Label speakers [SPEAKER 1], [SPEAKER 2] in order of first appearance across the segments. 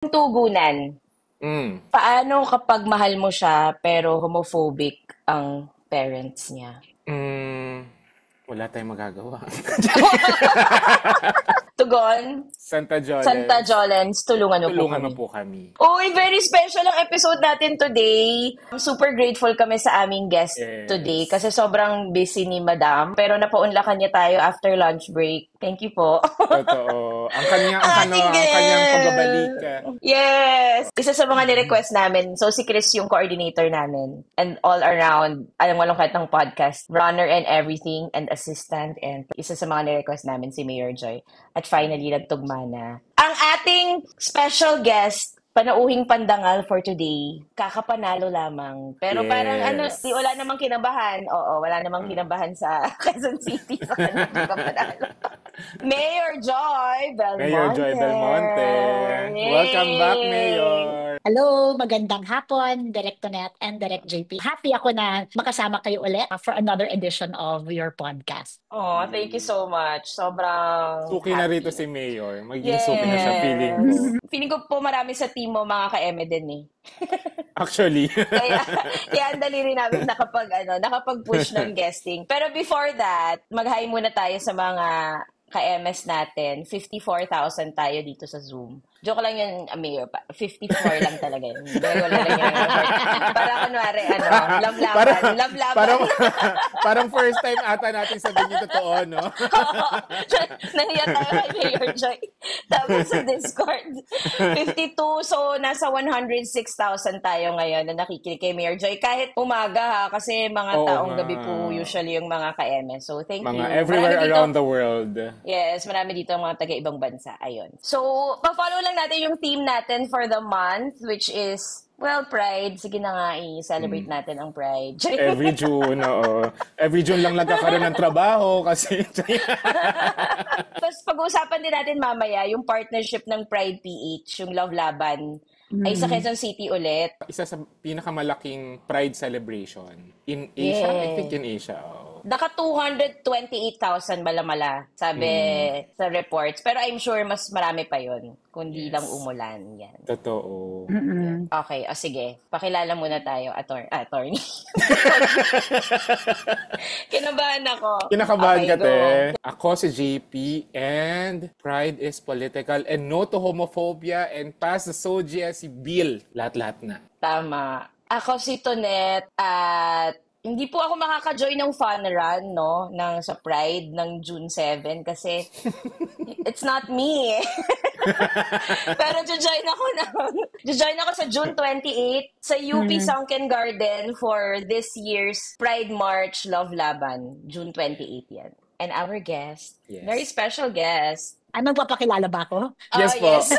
[SPEAKER 1] Tugunan.
[SPEAKER 2] Mm.
[SPEAKER 1] Paano kapag mahal mo siya pero homophobic ang parents niya?
[SPEAKER 2] Mm, wala tayong magagawa.
[SPEAKER 1] Tugon,
[SPEAKER 2] Santa
[SPEAKER 1] Santa
[SPEAKER 2] Jolens,
[SPEAKER 1] Jolens, tulungan mo po
[SPEAKER 2] tulungan mo
[SPEAKER 1] kami.
[SPEAKER 2] po kami.
[SPEAKER 1] Uy, very special ang episode natin today. Super grateful kami sa aming guest today
[SPEAKER 2] Yes.
[SPEAKER 1] kasi sobrang busy ni Madam. Pero napaunlakan niya tayo after lunch break. Thank you po.
[SPEAKER 2] Totoo.
[SPEAKER 1] Ang ating
[SPEAKER 2] Ang kanyang pagbabalik.
[SPEAKER 1] guest! Yes! Isa sa mga ni-request namin. So, si Chris yung coordinator namin. And all around, alam walang kahit ng podcast. Runner and everything, and assistant. And isa sa mga ni-request namin si Mayor Joy. At finally, nagtugma na. Ang ating special guest, panauhing pandangal for today, kakapanalo lamang. Pero parang wala
[SPEAKER 2] Yes.
[SPEAKER 1] namang kinabahan. Oo, wala namang kinabahan sa Quezon City. So, kakapanalo. Mayor Joy
[SPEAKER 2] Mayor Joy
[SPEAKER 1] Belmonte.
[SPEAKER 2] Belmonte. Welcome back, Mayor.
[SPEAKER 3] Hello, magandang hapon, Direk Tonet and Direk JP. Happy ako na makasama kayo ulit for another edition of your podcast.
[SPEAKER 1] Oh, thank you so much. Sobrang
[SPEAKER 2] Suki na
[SPEAKER 1] happy.
[SPEAKER 2] rito si Mayor. Magiging suki na siya, feeling ko.
[SPEAKER 1] Feeling ko po marami sa team mo mga ka-eme din eh.
[SPEAKER 2] Actually.
[SPEAKER 1] Kaya ang dali rin namin nakapag-push ng guesting. Pero before that, mag-hi muna tayo sa mga ka-MS natin. 54,000 tayo dito sa Zoom. Joke lang yun, Mayor. 54 lang talaga yun. Wala lang yun. Para kunwari, love-laban.
[SPEAKER 2] Parang first time ata natin sabihin yung totoo, no?
[SPEAKER 1] Nahiya tayo kay Mayor Joy. Tapos sa Discord, 52. So, nasa 106,000 tayo ngayon na nakikinig kay Mayor Joy. Kahit umaga ha, kasi mga taong gabi po usually yung mga ka-MS. So, thank you.
[SPEAKER 2] Everywhere around the world.
[SPEAKER 1] Yes, marami dito ang mga taga-ibang bansa. Ayun. So, pa-follow lang natin yung theme natin for the month, which is, well, Pride. Sige na nga, i-celebrate natin ang Pride.
[SPEAKER 2] Every June, oo. Every June lang nagkakaroon ng trabaho kasi...
[SPEAKER 1] Tapos pag-uusapan din natin mamaya yung partnership ng Pride PH, yung Love Laban, ay sa Quezon City ulit.
[SPEAKER 2] Isa sa pinakamalaking Pride celebration in Asia. I think in Asia,
[SPEAKER 1] Naka 228,000 malamala, sabi sa reports. Pero I'm sure mas marami pa yon kundi lang umulan. Yan.
[SPEAKER 2] Totoo.
[SPEAKER 1] Okay, sige. Pakilala muna tayo, attorney. Kinabahan ako.
[SPEAKER 2] Kinakabahan ka,
[SPEAKER 1] go.
[SPEAKER 2] te. Ako si JP and Pride is political and no to homophobia and pass the SOGIA si Bill. Lahat-lahat na.
[SPEAKER 1] Tama. Ako si Tonet at hindi po ako makaka-join ng fun run, no, sa Pride ng June 7 kasi it's not me. Pero join ako sa June 28 sa UP Sunken Garden for this year's Pride March Love Laban. June 28 yan. And our guest, very special guest.
[SPEAKER 3] Ano, papakilala ba ako?
[SPEAKER 2] Yes po.
[SPEAKER 1] Yes.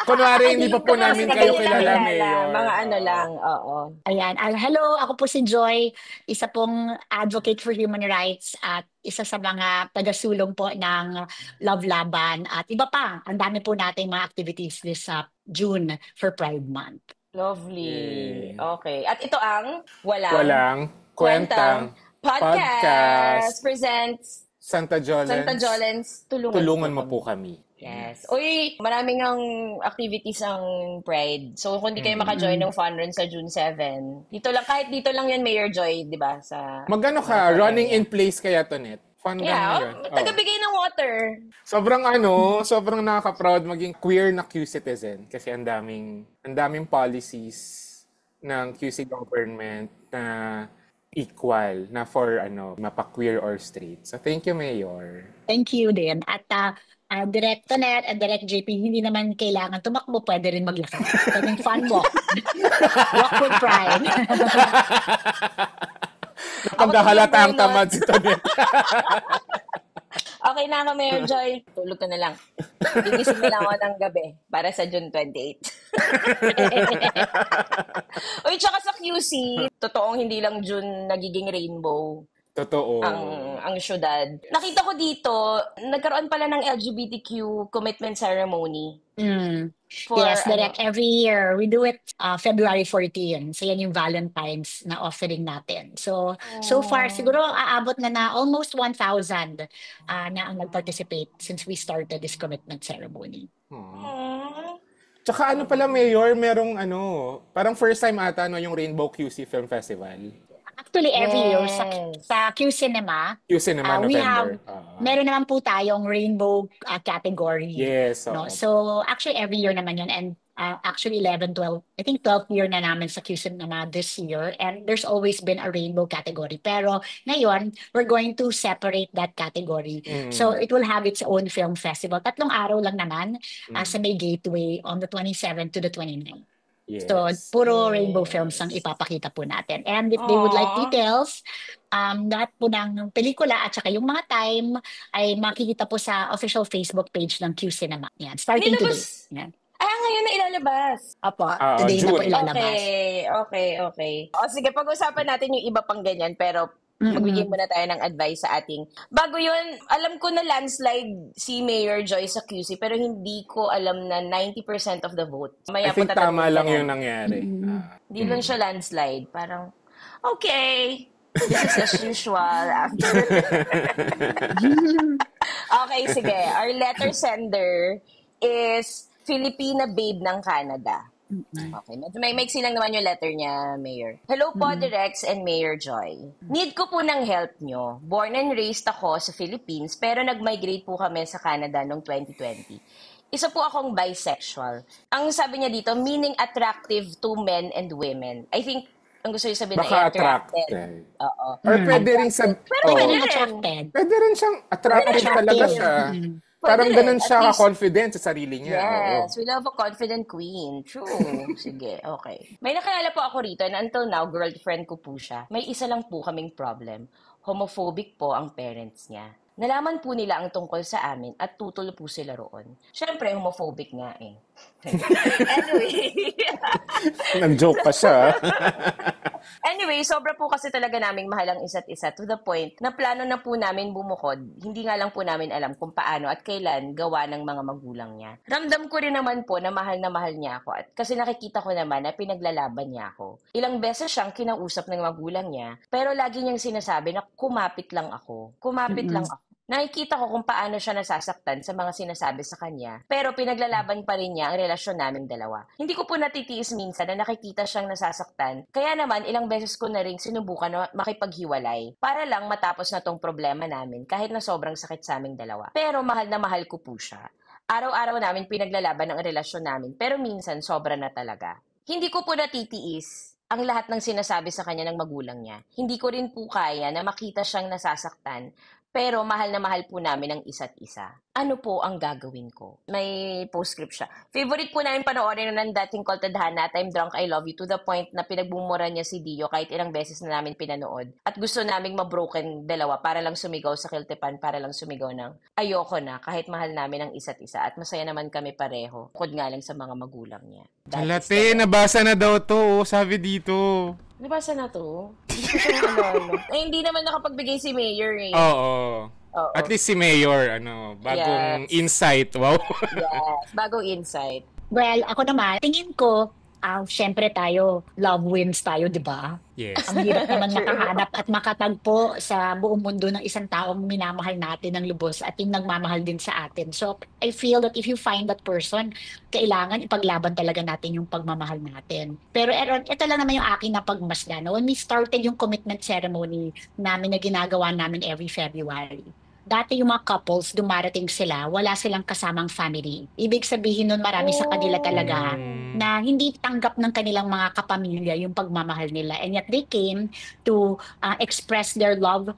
[SPEAKER 2] Kunwari, hindi pa po namin kayo kilala, Mayor.
[SPEAKER 1] Mga lang, oo.
[SPEAKER 3] Ayan. Hello, ako po si Joy, isa pong advocate for human rights at isa sa mga taga-sulong po ng Love Laban at iba pa. Ang dami po nating mga activities this June for Pride Month.
[SPEAKER 1] Lovely. Okay. At ito ang
[SPEAKER 2] Walang Kwentang
[SPEAKER 1] Podcast presents
[SPEAKER 2] Santa Jolens, tulungan mo po kami.
[SPEAKER 1] Yes. Uy, maraming ang activities ang Pride. So, kung di kayo maka-join ng fun run sa June 7, kahit dito lang yan, Mayor Joy, di ba?
[SPEAKER 2] Magano ka? Running in place kaya, Tonet? Fun run na yun.
[SPEAKER 1] Tagabigay ng water.
[SPEAKER 2] Sobrang nakaka-proud maging queer na Q citizen kasi ang daming policies ng QC government na equal na for mapa-queer or straight. So thank you, Mayor.
[SPEAKER 3] Thank you din. At Direk Tonet at Direk JP, hindi naman kailangan tumakbo, pwede rin maglakad. Pwedeng fun walk. Walk with pride.
[SPEAKER 2] Napagkahalata ang tamad si Tonet.
[SPEAKER 1] Okay na ako, Mayor Joy. Tulog ka na lang. Gigising na lang ako ng gabi para sa June 28. Uy, tsaka sa QC, totoong hindi lang June nagiging rainbow.
[SPEAKER 2] Totoo.
[SPEAKER 1] Ang syudad. Nakita ko dito, nagkaroon pala ng LGBTQ commitment ceremony.
[SPEAKER 3] Yes, Direk, every year we do it February 14. So yan yung Valentine's na offering natin. So far siguro aabot na almost 1,000 na ang nag-participate since we started this commitment ceremony.
[SPEAKER 2] Tsaka ano pala, Mayor, merong parang first time ata yung Rainbow QC Film Festival.
[SPEAKER 3] Actually, every year
[SPEAKER 1] Yes.
[SPEAKER 3] sa Q Cinema,
[SPEAKER 2] Q Cinema,
[SPEAKER 3] we have,
[SPEAKER 2] November.
[SPEAKER 3] meron naman po tayong rainbow category.
[SPEAKER 2] Yes,
[SPEAKER 3] No?
[SPEAKER 2] oo.
[SPEAKER 3] So, actually, every year naman yun. And actually, 11, 12, I think 12th year na namin sa Q Cinema this year. And there's always been a rainbow category. Pero ngayon, we're going to separate that category. So, it will have its own film festival. 3 araw lang naman sa May Gateway on the 27th to the 29th.
[SPEAKER 2] Yes.
[SPEAKER 3] So, puro rainbow
[SPEAKER 1] Yes.
[SPEAKER 3] films ang ipapakita po natin. And if they would like
[SPEAKER 1] Aww.
[SPEAKER 3] details, lahat po ng pelikula at saka yung mga time ay makikita po sa official Facebook page ng Q Cinema. Yan, starting today.
[SPEAKER 1] Nilabas.
[SPEAKER 3] Yan.
[SPEAKER 1] Ngayon na ilalabas.
[SPEAKER 3] Opo, today na po
[SPEAKER 2] June.
[SPEAKER 3] ilalabas.
[SPEAKER 1] Okay. O sige, pag-usapan natin yung iba pang ganyan, pero magbigay muna tayo ng advice sa ating. Bago yun, alam ko na landslide si Mayor Joy sa QC, pero hindi ko alam na 90% of the vote.
[SPEAKER 2] I think tama lang yung nangyari.
[SPEAKER 1] Hindi lang siya landslide. Parang, okay, this is as usual. Okay, sige. Our letter sender is Filipina Babe ng Canada. Okay, may maiksi lang naman yung letter niya, Mayor. Hello po, Direx and Mayor Joy. Need ko po ng help nyo. Born and raised ako sa Philippines, pero nag-migrate po kami sa Canada noong 2020. Isa po akong bisexual. Ang sabi niya dito, meaning attractive to men and women. I think, ang gusto niya sabihin
[SPEAKER 2] Baka
[SPEAKER 1] ay attracted.
[SPEAKER 2] Oo. Or pwede rin sa...
[SPEAKER 3] Pwede rin attracted.
[SPEAKER 2] Pwede rin siyang attractive talaga siya. Parang
[SPEAKER 1] Pwede
[SPEAKER 2] ganun
[SPEAKER 1] rin,
[SPEAKER 2] siya
[SPEAKER 1] at least.
[SPEAKER 2] ka-confident sa sarili niya.
[SPEAKER 1] Yes, we love a confident queen. True. Sige, okay. May nakilala po ako rito and until now, girlfriend ko po siya. May isa lang po kaming problem. Homophobic po ang parents niya. Nalaman po nila ang tungkol sa amin at tutol po sila roon. Siyempre, homophobic nga eh. Anyway.
[SPEAKER 2] Nag-joke pa siya.
[SPEAKER 1] Anyway, sobra po kasi talaga naming mahal ang isa't isa to the point na plano na po namin bumukod. Hindi nga lang po namin alam kung paano at kailan gawa ng mga magulang niya. Ramdam ko rin naman po na mahal niya ako at kasi nakikita ko naman na pinaglalaban niya ako. Ilang beses siyang kinausap ng magulang niya pero lagi niyang sinasabi na kumapit lang ako. Kumapit lang ako. Nakikita ko kung paano siya nasasaktan sa mga sinasabi sa kanya, pero pinaglalaban pa rin niya ang relasyon naming dalawa. Hindi ko po natitiis minsan na nakikita siyang nasasaktan, kaya naman ilang beses ko na rin sinubukan na makipaghiwalay para lang matapos na tong problema namin kahit na sobrang sakit sa aming dalawa. Pero mahal na mahal ko po siya. Araw-araw namin pinaglalaban ang relasyon namin, pero minsan sobra na talaga. Hindi ko po natitiis ang lahat ng sinasabi sa kanya ng magulang niya. Hindi ko rin po kaya na makita siyang nasasaktan, pero mahal na mahal po namin ang isa't isa. Ano po ang gagawin ko? May postscript siya. Favorite po namin panoorin ng dating call Tadhana at I'm Drunk, I Love You to the point na pinagbumura niya si Dio kahit ilang beses na namin pinanood. At gusto naming mabroken dalawa para lang sumigaw sa Kiltepan, para lang sumigaw ng ayoko na kahit mahal namin ang isa't isa at masaya naman kami pareho. Bukod nga lang sa mga magulang niya.
[SPEAKER 2] Alate, nabasa na daw to, sabi dito.
[SPEAKER 1] Nabasa na to? Hindi ko siya naalala. Hindi naman nakapagbigay si Mayor eh.
[SPEAKER 2] Oo. At least si Mayor, bagong insight. Wow.
[SPEAKER 1] Yes, bagong insight.
[SPEAKER 3] Well, ako naman, tingin ko, syempre tayo, love wins tayo, di ba?
[SPEAKER 2] Yes.
[SPEAKER 3] Ang hirap naman makahanap at makatagpo sa buong mundo ng isang taong minamahal natin ng lubos at yung nagmamahal din sa atin. So, I feel that if you find that person, kailangan ipaglaban talaga natin yung pagmamahal natin. Pero ito lang naman yung akin na pagmasdan. When we started yung commitment ceremony namin na ginagawa namin every February, dati yung mga couples, dumarating sila, wala silang kasamang family. Ibig sabihin nun marami sa kanila talaga na hindi tanggap ng kanilang mga kapamilya yung pagmamahal nila. And yet they came to express their love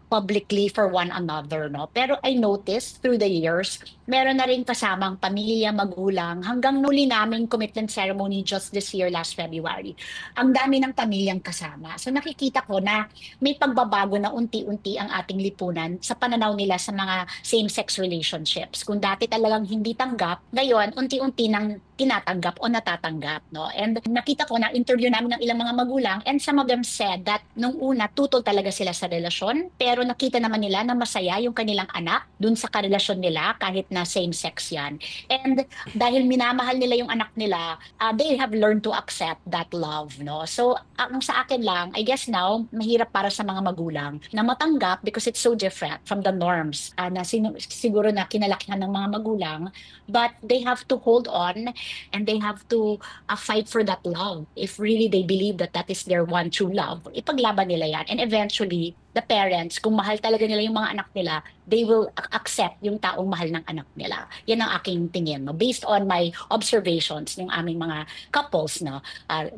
[SPEAKER 3] publicly for one another, no? Pero I noticed through the years, meron na rin kasamang pamilya, magulang, hanggang nuli namin commitment ceremony just this year, last February. Ang dami ng pamilyang kasama. So nakikita ko na may pagbabago na unti-unti ang ating lipunan sa pananaw nila sa mga same-sex relationships. Kung dati talagang hindi tanggap, ngayon unti-unti nang tinatanggap o natatanggap, no? And nakita ko na interview namin ng ilang mga magulang and some of them said that nung una tutol talaga sila sa relasyon, pero nakita naman nila na masaya yung kanilang anak dun sa karelasyon nila kahit na same-sex yan. And dahil minamahal nila yung anak nila, they have learned to accept that love, no? So, ang sa akin lang, I guess now, mahirap para sa mga magulang na matanggap because it's so different from the norms na siguro na kinalakihan ng mga magulang, but they have to hold on and they have to fight for that love. If really they believe that that is their one true love, ipaglaban nila yan. And eventually, the parents, kung mahal talaga nila yung mga anak nila, they will accept yung taong mahal ng anak nila. Yan ang aking tingin, no? Based on my observations ng aming mga couples, no,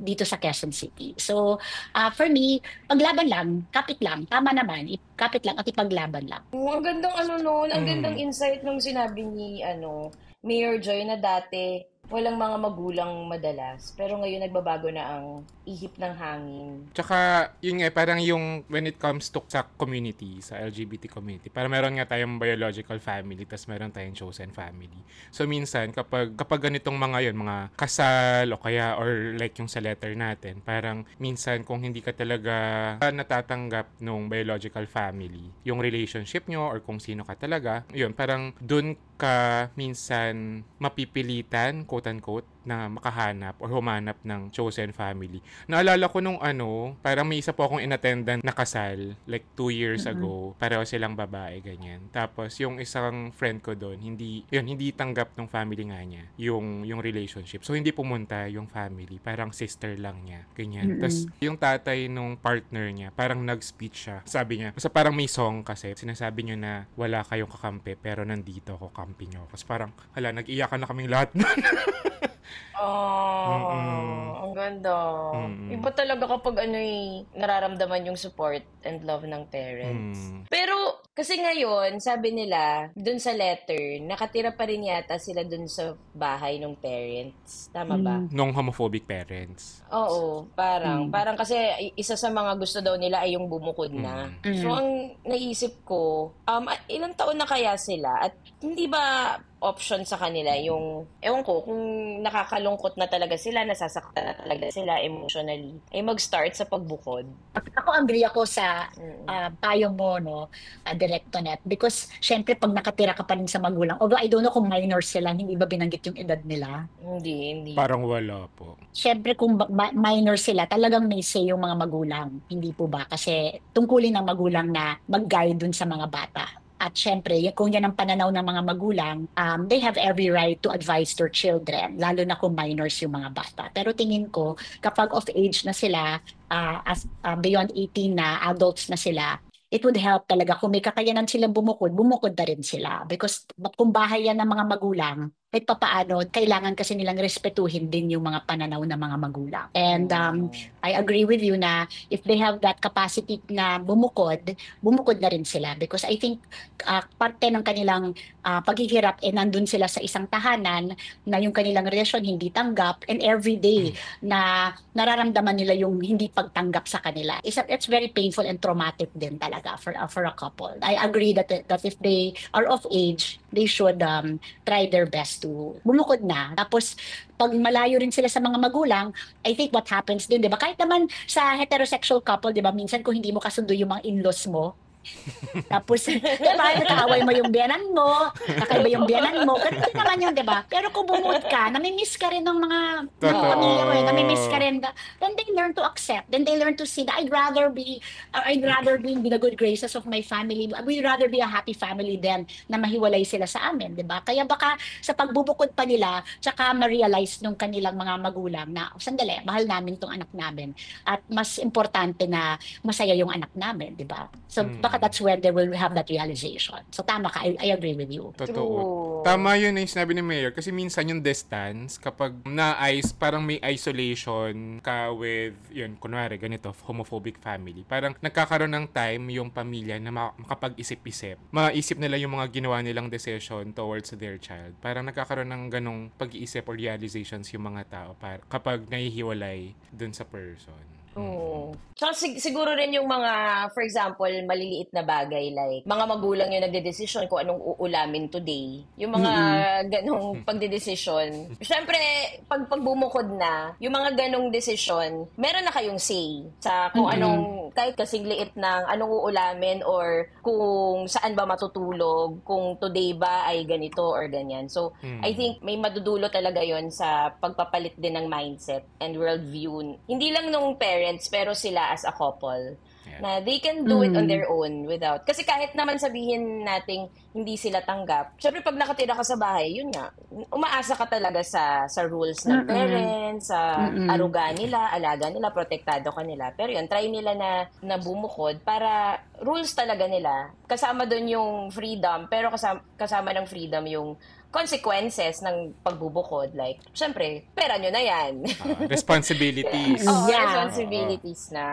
[SPEAKER 3] dito sa Quezon City. So, for me, paglaban lang, kapit lang, tama naman, kapit lang at ipaglaban lang.
[SPEAKER 1] Ang gandang ang gandang insight nung sinabi ni Mayor Joy na dati walang mga magulang madalas, pero ngayon nagbabago na ang ihip ng hangin.
[SPEAKER 2] Tsaka, yun nga, parang yung when it comes to sa community, sa LGBT community, parang meron nga tayong biological family, tas meron tayong chosen family. So, minsan, kapag ganitong mga yun, mga kasal, o kaya, or like yung sa letter natin, parang minsan, kung hindi ka talaga natatanggap nung biological family, yung relationship nyo, or kung sino ka talaga, yun, parang dun ka minsan mapipilitan, quote-unquote, na makahanap or humanap ng chosen family. Naalala ko nung parang may isa po akong inattendan na kasal, like 2 years ago, pareho silang babae, ganyan. Tapos yung isang friend ko doon, hindi tanggap ng family nga niya yung relationship. So hindi pumunta yung family, parang sister lang niya, ganyan. Tapos yung tatay nung partner niya, parang nag-speech siya. Sabi niya, kasi parang may song kasi, sinasabi niyo na wala kayong kakampi, pero nandito ako, kampi niyo. Kasi parang, nag-iyakan na kaming lahat.
[SPEAKER 1] Ang ganda. Iba talaga kapag nararamdaman yung support and love ng parents. Pero, kasi ngayon, sabi nila, dun sa letter, nakatira pa rin yata sila dun sa bahay ng parents. Tama ba?
[SPEAKER 2] Nung homophobic parents.
[SPEAKER 1] Oo, parang kasi isa sa mga gusto daw nila ay yung bumukod na. So, ang naisip ko, ilang taon na kaya sila? At hindi ba option sa kanila yung, ewan ko, kung nakakalungkot na talaga sila, nasasaktan na talaga sila emotionally, ay mag-start sa pagbukod?
[SPEAKER 3] Ako agree ako sa payo mo, no, Directonet, because syempre pag nakatira ka pa rin sa magulang, although I don't know kung minors sila, hindi ba binanggit yung edad nila?
[SPEAKER 1] Hindi.
[SPEAKER 2] Parang wala po.
[SPEAKER 3] Syempre kung minor sila, talagang may say yung mga magulang. Hindi po ba? Kasi tungkulin ng magulang na mag-guide dun sa mga bata. At syempre, kung yan ang pananaw ng mga magulang, they have every right to advise their children, lalo na kung minors yung mga bata. Pero tingin ko, kapag of age na sila, beyond 18 na, adults na sila, it would help talaga kung may kakayanan silang bumukod na rin sila. Because kung bahay yan ng mga magulang, kahit papaano, kailangan kasi nilang respetuhin din yung mga pananaw ng mga magulang. And I agree with you na if they have that capacity na bumukod na rin sila. Because I think parte ng kanilang paghihirap, nandun sila sa isang tahanan na yung kanilang relasyon hindi tanggap, and every day na nararamdaman nila yung hindi pagtanggap sa kanila. It's very painful and traumatic din talaga for a couple. I agree that if they are of age, they should try their best to bumukod na. Tapos, pag malayo rin sila sa mga magulang, I think what happens din, di ba? Kahit naman sa heterosexual couple, di ba? Minsan kung hindi mo kasundo yung mga in-laws mo, tapos, diba, nakaaway mo yung biyanan mo, kakaiba yung biyanan mo, ganun din naman yun, diba? Pero kung bumod ka, namimiss ka rin ng mga pamilya mo, namimiss ka rin, then they learn to accept, then they learn to see that I'd rather be in the good graces of my family, we'd rather be a happy family than na mahiwalay sila sa amin, diba? Kaya baka sa pagbubukod pa nila, tsaka ma-realize nung kanilang mga magulang na, sandali, mahal namin tong anak namin, at mas importante na masaya yung anak namin, diba? So, baka that's where they will have that realization. So, tama ka. I agree with you.
[SPEAKER 2] Totoo. Tama yun yung sinabi ni Mayor. Kasi minsan yung distance, kapag parang may isolation ka with, yun, kunwari, ganito, homophobic family. Parang nagkakaroon ng time yung pamilya na makapag-isip-isip. Maisip nila yung mga ginawa nilang decision towards their child. Parang nagkakaroon ng ganong pag-iisip or realizations yung mga tao kapag nahihiwalay dun sa person.
[SPEAKER 1] Oo. Tsaka siguro rin yung mga, for example, maliliit na bagay like mga magulang yung nagdedesisyon kung anong uulamin today. Yung mga ganong pagdedesisyon. Siyempre, pag bumukod na, yung mga ganong desisyon, meron na kayong say sa kung anong, kahit kasing liit ng anong uulamin or kung saan ba matutulog, kung today ba ay ganito or ganyan. So, I think may madudulo talaga yon sa pagpapalit din ng mindset and worldview. Hindi lang nung parents, pero sila as a couple. Na they can do it on their own without. Kasi kahit naman sabihin nating hindi sila tanggap, syempre pag nakatira ka sa bahay, yun nga, umaasa ka talaga sa rules ng parents, sa aruga nila, alaga nila, protektado ka nila. Pero yun, try nila na bumukod para rules talaga nila. Kasama doon yung freedom, pero kasama ng freedom yung consequences ng pagbubukod. Like, syempre, pera nyo na yan.
[SPEAKER 2] Responsibilities.
[SPEAKER 1] Responsibilities na.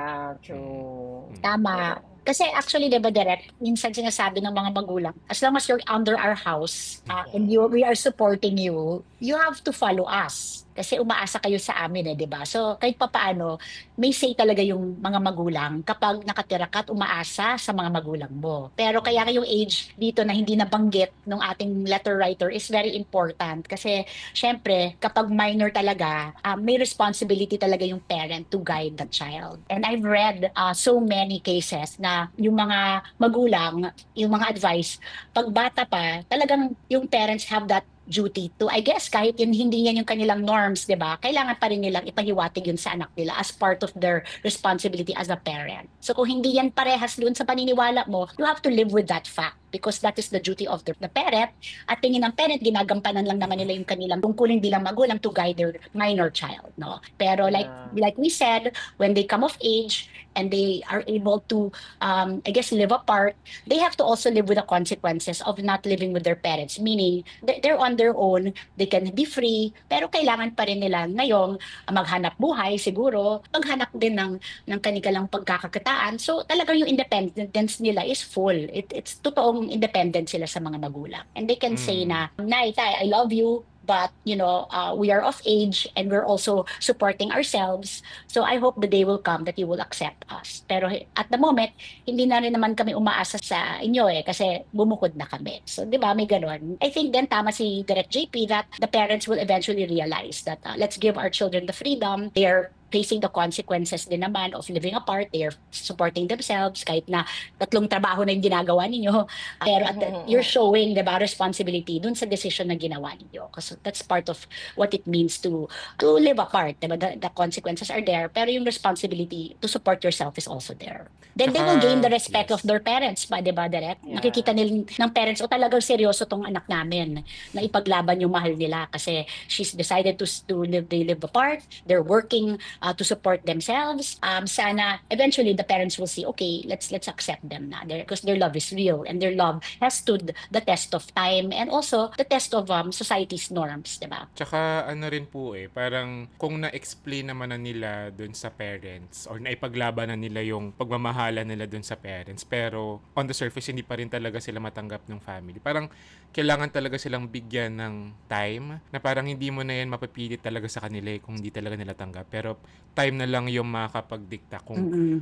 [SPEAKER 1] True.
[SPEAKER 3] Tama. Kasi actually, di ba, Direk, minsan sinasabi ng mga magulang, as long as you're under our house and we are supporting you, you have to follow us. Kasi umaasa kayo sa amin di ba? So, kahit papaano, may say talaga yung mga magulang kapag nakatira ka at umaasa sa mga magulang mo. Pero kaya yung age dito na hindi nabanggit ng ating letter writer is very important. Kasi, syempre, kapag minor talaga, may responsibility talaga yung parent to guide the child. And I've read so many cases na yung mga magulang, yung mga advice, pag bata pa, talagang yung parents have that duty to, I guess, kahit yun, hindi yan yung kanilang norms, di ba? Kailangan pa rin nilang ipahiwatig yun sa anak nila as part of their responsibility as a parent. So kung hindi yan parehas doon sa paniniwala mo, you have to live with that fact because that is the duty of the parent. At tingin ng parent, ginagampanan lang naman nila yung kanilang tungkulin bilang magulang to guide their minor child, no? Pero like we said, when they come of age and they are able to, I guess, live apart, they have to also live with the consequences of not living with their parents. Meaning, they're on their own, they can be free, pero kailangan pa rin nila ngayong maghanap buhay siguro, maghanap din ng kanilang pagkakakitaan. So talagang yung independence nila is full. It's totoong independent sila sa mga magulang. And they can say na, Nay, Tay, I love you, but we are of age and we're also supporting ourselves. So I hope the day will come that you will accept us. Pero at the moment, hindi na rin naman kami umaasa sa inyo kasi bumukod na kami. So 'di ba, may ganun. I think then tama si Direct JP that the parents will eventually realize that let's give our children the freedom. They're facing the consequences din naman of living apart. They're supporting themselves kahit na 3 trabaho na yung ginagawa ninyo. Pero you're showing, diba, responsibility dun sa decision na ginawa ninyo. Kasi that's part of what it means to live apart. Diba? The consequences are there, pero yung responsibility to support yourself is also there. Then they will gain the respect of their parents pa, diba, Direk? Yeah. Nakikita nila ng parents, talagang seryoso tong anak namin na ipaglaban yung mahal nila kasi she's decided to live apart. They're working to support themselves. Sana eventually the parents will see, okay, let's accept them na because their love is real and their love has stood the test of time and also the test of society's norms, diba?
[SPEAKER 2] Tsaka ano rin po parang kung na-explain naman na nila dun sa parents or naipaglaban na nila yung pagmamahala nila dun sa parents pero on the surface hindi pa rin talaga sila matanggap ng family. Parang kailangan talaga silang bigyan ng time na parang hindi mo na yan mapipilit talaga sa kanila kung hindi talaga nila tanggap. Pero time na lang yung makakapagdikta kung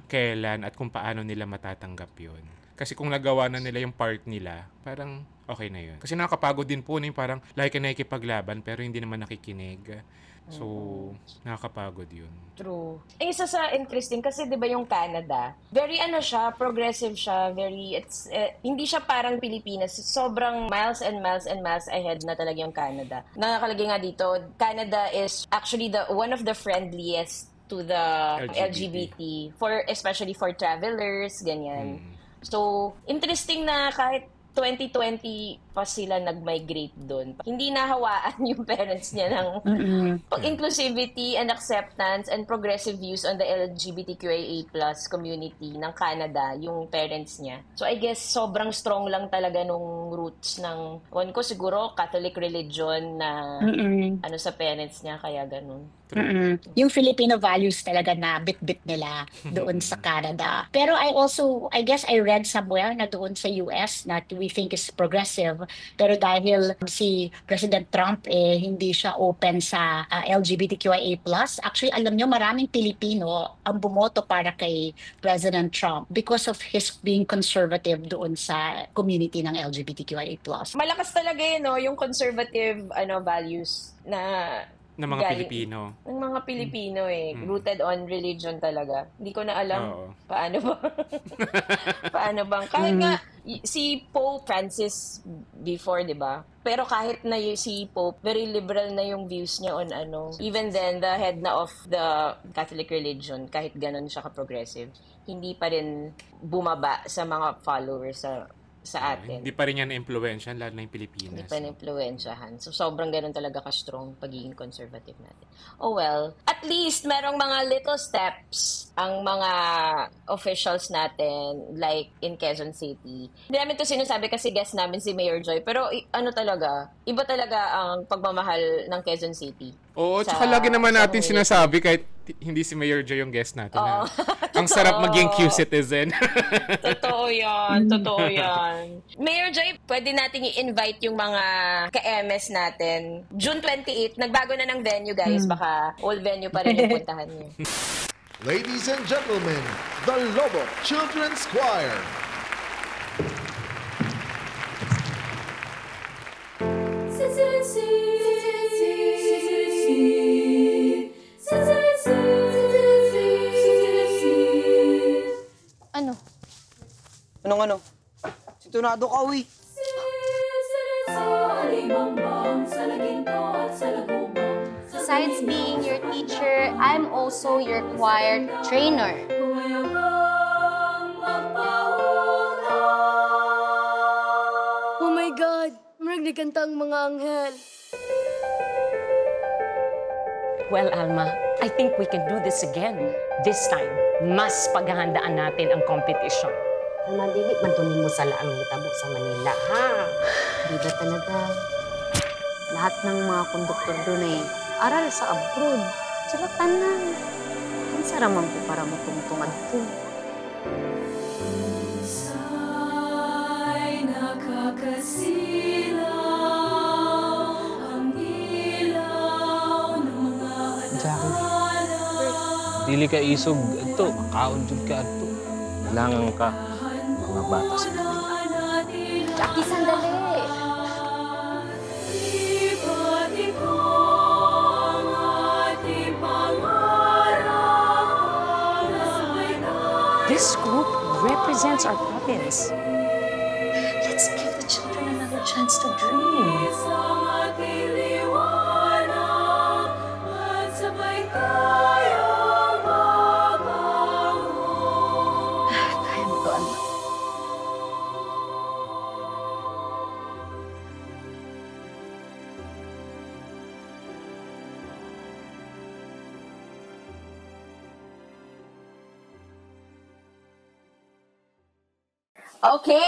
[SPEAKER 2] kailan at kung paano nila matatanggap yun. Kasi kung nagawa na nila yung part nila, parang okay na yun. Kasi nakakapagod din po na yung parang like na nakikipaglaban pero hindi naman nakikinig. So, nakakapagod yun.
[SPEAKER 1] True. Isa sa interesting kasi 'di ba yung Canada, very siya, progressive siya, very hindi siya parang Pilipinas. Sobrang miles and miles and miles ahead na talaga yung Canada. Nakakalagay nga dito, Canada is actually one of the friendliest to the LGBT especially for travelers, ganyan. So, interesting na kahit 2020 pa sila nag-migrate doon. Hindi nahawaan yung parents niya ng inclusivity and acceptance and progressive views on the LGBTQIA+ community ng Canada, yung parents niya. So I guess sobrang strong lang talaga nung roots ng, ko siguro Catholic religion na sa parents niya, kaya ganun.
[SPEAKER 3] Yung Filipino values talaga na bit-bit nila doon sa Canada. Pero I guess I read somewhere na doon sa US na we think is progressive, pero dahil si President Trump hindi siya open sa LGBTQIA+, actually alam nyo maraming Pilipino ang bumoto para kay President Trump because of his being conservative doon sa community ng LGBTQIA+.
[SPEAKER 1] Malakas talaga yung conservative values
[SPEAKER 2] ng mga Pilipino.
[SPEAKER 1] Ng mga Pilipino rooted on religion talaga. Hindi ko na alam paano ba. Paano bang kahit nga si Pope Francis before, 'di ba? Pero kahit na si Pope, very liberal na yung views niya on even then, the head na of the Catholic religion, kahit ganun siya ka-progressive, hindi pa rin bumaba sa mga followers sa atin.
[SPEAKER 2] Hindi pa rin yan na-impluwensyahan, lalo na yung
[SPEAKER 1] Hindi
[SPEAKER 2] Pilipinas.
[SPEAKER 1] pa na-impluwensyahan. So, sobrang ganun talaga ka-strong pagiging conservative natin. Oh well, at least merong mga little steps ang mga officials natin, like in Quezon City. Hindi namin to sinasabi kasi guest namin si Mayor Joy, pero iba talaga ang pagmamahal ng Quezon City.
[SPEAKER 2] Oo, tsaka lagi naman natin sinasabi kahit hindi si Mayor Joy yung guest natin. Ang sarap maging Q-citizen.
[SPEAKER 1] Totoo yan. Totoo yan. Mayor Joy, pwede natin i-invite yung mga ka-MS natin. June 28, nagbago na ng venue, guys. Baka old venue pa rin yung puntahan niyo.
[SPEAKER 4] Ladies and gentlemen, the Lobo Children's Choir.
[SPEAKER 5] Ano?
[SPEAKER 6] Anong? Sintonado ka, uy.
[SPEAKER 5] Besides being your teacher, I'm also your choir trainer.
[SPEAKER 7] Oh my God! Marag nagkanta ang mga anghel.
[SPEAKER 8] Well, Alma, I think we can do this again. This time, mas paghahandaan natin ang competition.
[SPEAKER 9] Alma, dili man tunin mo sa laang hitabo sa Manila, ha? Di ba talaga? Lahat ng mga konduktor doon ay aral sa abroad. Tsaka tanan. Ang saraman ko para mo tungtungad ko.
[SPEAKER 10] Dili ka isog adto, makaon jud ka adto. Langang ka mga bata sa Manila.
[SPEAKER 5] Jackie, sandali!
[SPEAKER 8] This group represents our province.
[SPEAKER 9] Let's give the children another chance to dream. Kaya mo to, Alma.
[SPEAKER 1] Okay,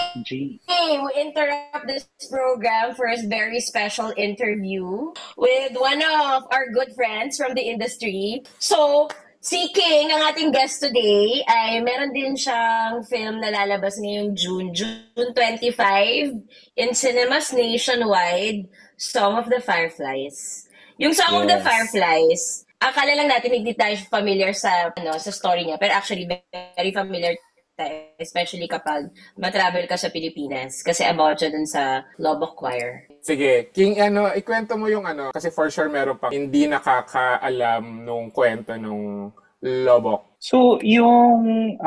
[SPEAKER 1] we interrupt this program for a very special interview with one of our good friends from the industry. So, si King, ang ating guest today, ay meron din siyang film na lalabas ngayong June 25 in cinemas nationwide, Song of the Fireflies. Yung Song of the Fireflies, akala lang natin hindi tayo familiar sa story niya, pero actually very familiar tayo, especially kapag matravel ka sa Pilipinas kasi about siya dun sa Lobok Choir.
[SPEAKER 2] Sige, King, ikwento mo yung kasi for sure meron pa hindi nakakaalam nung kwento nung Lobok.
[SPEAKER 11] So, yung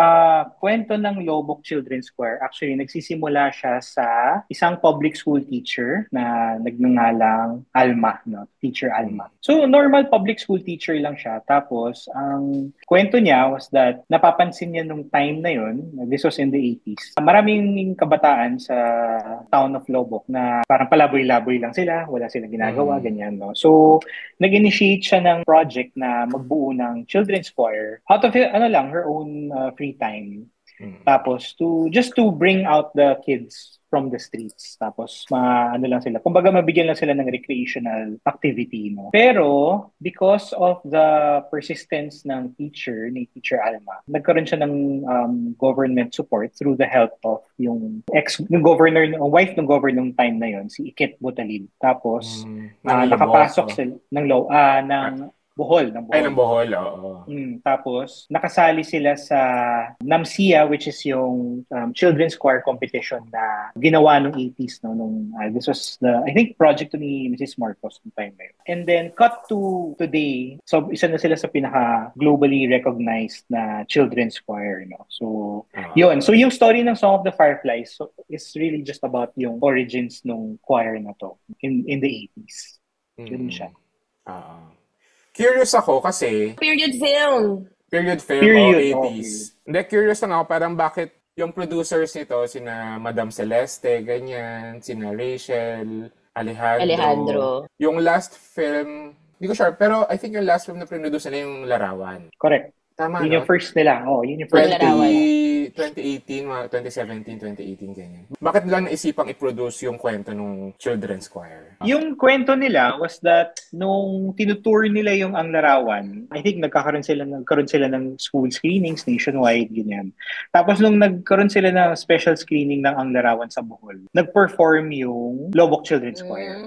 [SPEAKER 11] kwento ng Lobok Children's Choir, actually, nagsisimula siya sa isang public school teacher na nagngangalang Alma, no? Teacher Alma. So, normal public school teacher lang siya. Tapos, ang kwento niya was that napapansin niya nung time na yun, this was in the 80s, maraming kabataan sa town of Lobok na parang palaboy-laboy lang sila, wala silang ginagawa, ganyan, no? So, nag-initiate siya ng project na magbuo ng children's choir out of her own free time. Tapos just to bring out the kids from the streets. Tapos lang sila. Kumbaga mabigyan lang sila ng recreational activity, no. Pero because of the persistence ng ni Teacher Alma, nagkaroon siya ng government support through the help of yung governor, wife ng governor ng time na yon, si Ikit Butalib. Tapos nakapasok sila ng Bohol. Ng Bohol.
[SPEAKER 2] Ay, ng Bohol, oo.
[SPEAKER 11] Tapos, nakasali sila sa NAMSIA, which is yung children's choir competition na ginawa nung 80s. No? This was I think, project ni Mrs. Marcos nung time na yun. And then, cut to today, so isa na sila sa pinaka-globally recognized na children's choir. No? So, yun. So, yung story ng Song of the Fireflies is really just about yung origins ng choir na to in the 80s. Yun siya.
[SPEAKER 2] Curious ako kasi...
[SPEAKER 1] Period film,
[SPEAKER 2] 80s. Hindi, curious lang ako parang bakit yung producers nito, sina Madam Celeste, ganyan, sina Rachel, Alejandro. Yung last film, hindi ko sure, pero I think yung last film na produce na yung Larawan.
[SPEAKER 11] Correct.
[SPEAKER 2] Tama,
[SPEAKER 11] yun yung first nila. Yun yung first
[SPEAKER 2] 2018, 2017, 2018, ganyan. Bakit lang naisipang i-produce yung kwento ng children's choir?
[SPEAKER 11] Yung kwento nila was that nung tinutour nila yung Ang Larawan, I think nagkaroon sila ng school screenings nationwide, ganyan. Tapos nung nagkaroon sila ng special screening ng Ang Larawan sa Bohol, nag-perform yung Lobok Children's Choir.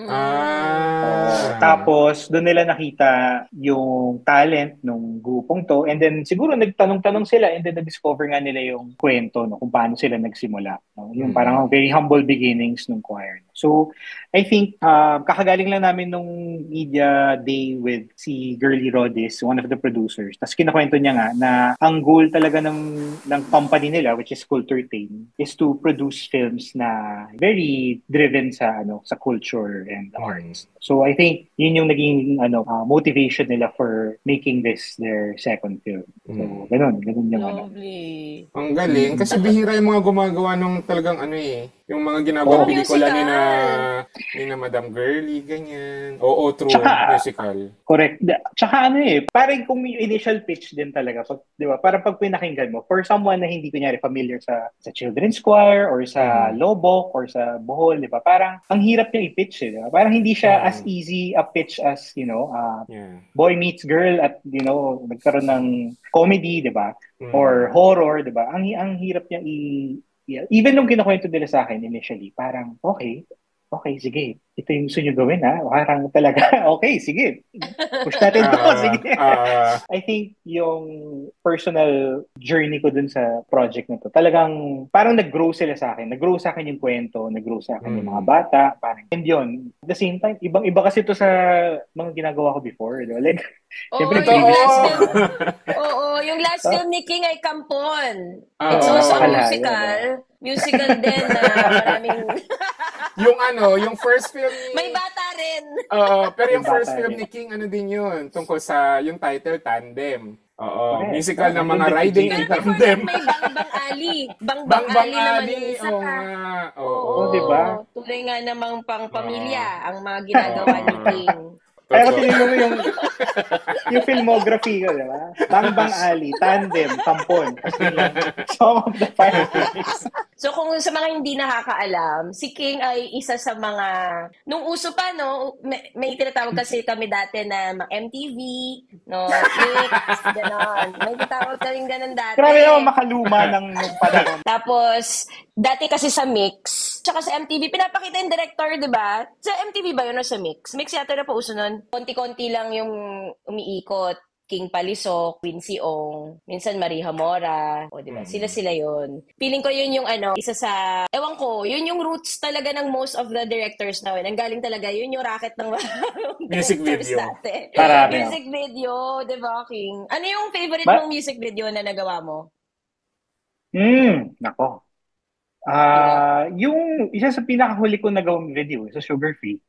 [SPEAKER 11] Tapos doon nila nakita yung talent ng grupong to, and then siguro nagtanong-tanong sila, and then na-discover nga nila yung kwento, no, kung paano sila nagsimula. No? Yung parang very humble beginnings ng choir. So, I think, kakagaling lang namin nung media day with si Girly Rodis, one of the producers. Tapos kinakwento niya nga na ang goal talaga ng company nila, which is Culture-Tain, is to produce films na very driven sa culture and arts. So, I think yun yung naging motivation nila for making this their second film. So, ganun yung
[SPEAKER 1] Lovely.
[SPEAKER 2] Ang galing. Kasi bihira yung mga gumagawa nung talagang yung mga ginagawa pelikula ni na Madam Girly, ganyan. True musical.
[SPEAKER 11] Correct. Tsaka parang kung yung initial pitch din talaga, di ba? Parang pag pinakinggan mo, for someone na hindi kunyari familiar sa children's choir or sa Lobok or sa Bohol, di ba? Parang ang hirap niya i-pitch, di ba? Parang hindi siya as easy a pitch as, boy meets girl at, nagkaroon ng comedy, di ba? Or horror, di ba? Ang hirap niya even nung kinakwento nila sa akin initially, parang, okay, sige. Ito yung gusto nyo gawin, ha? Parang talaga, okay, sige. Push natin to, sige. I think yung personal journey ko dun sa project na to, talagang parang nag-grow sila sa akin. Nag-grow sa akin yung kwento, nag-grow sa akin yung mga bata. Parang, and yun, at the same time, ibang-iba kasi to sa mga ginagawa ko before. Like,
[SPEAKER 1] yung last film ni King ay Kampon. It's also musical. Musical din na maraming...
[SPEAKER 2] yung first film ni...
[SPEAKER 1] May bata rin.
[SPEAKER 2] Pero yung first film ni King, din yun? Tungkol sa yung title, Tandem. Musical na mga riding in tandem.
[SPEAKER 1] May Bang Ali. Bang Ali naman yung isa pa.
[SPEAKER 11] Diba?
[SPEAKER 1] Tuloy nga namang pang pamilya ang mga ginagawa ni King.
[SPEAKER 11] Kaya kasi yung filmography ko, di ba? Bang Ali, Tandem, Kampon. Song of the Fireflies.
[SPEAKER 1] So kung sa mga hindi nakakaalam, si King ay isa sa mga... Nung uso pa, may tinatawag kasi kami dati na MTV, Mix, gano'n. May tinatawag kaming gano'n dati.
[SPEAKER 11] Grabe makaluma ng panahon.
[SPEAKER 1] Tapos, dati kasi sa Mix, tsaka sa MTV, pinapakita yung director, di ba? Sa MTV ba yun o sa Mix? Mix yata na pauso nun. Konti-konti lang yung umiikot. King Palisok, Quincy Ong, minsan Maria Mora, di ba? Sila yun. Feeling ko yun yung isa sa, ewan ko, yun yung roots talaga ng most of the directors na yun. Ang galing talaga, yun yung racket ng
[SPEAKER 2] music video.
[SPEAKER 1] Dati. Music video, di ba, King? Ano yung favorite mong music video na nagawa mo?
[SPEAKER 11] Nako. Yung isa sa pinakahuli ko nagawang video sa Sugar Free,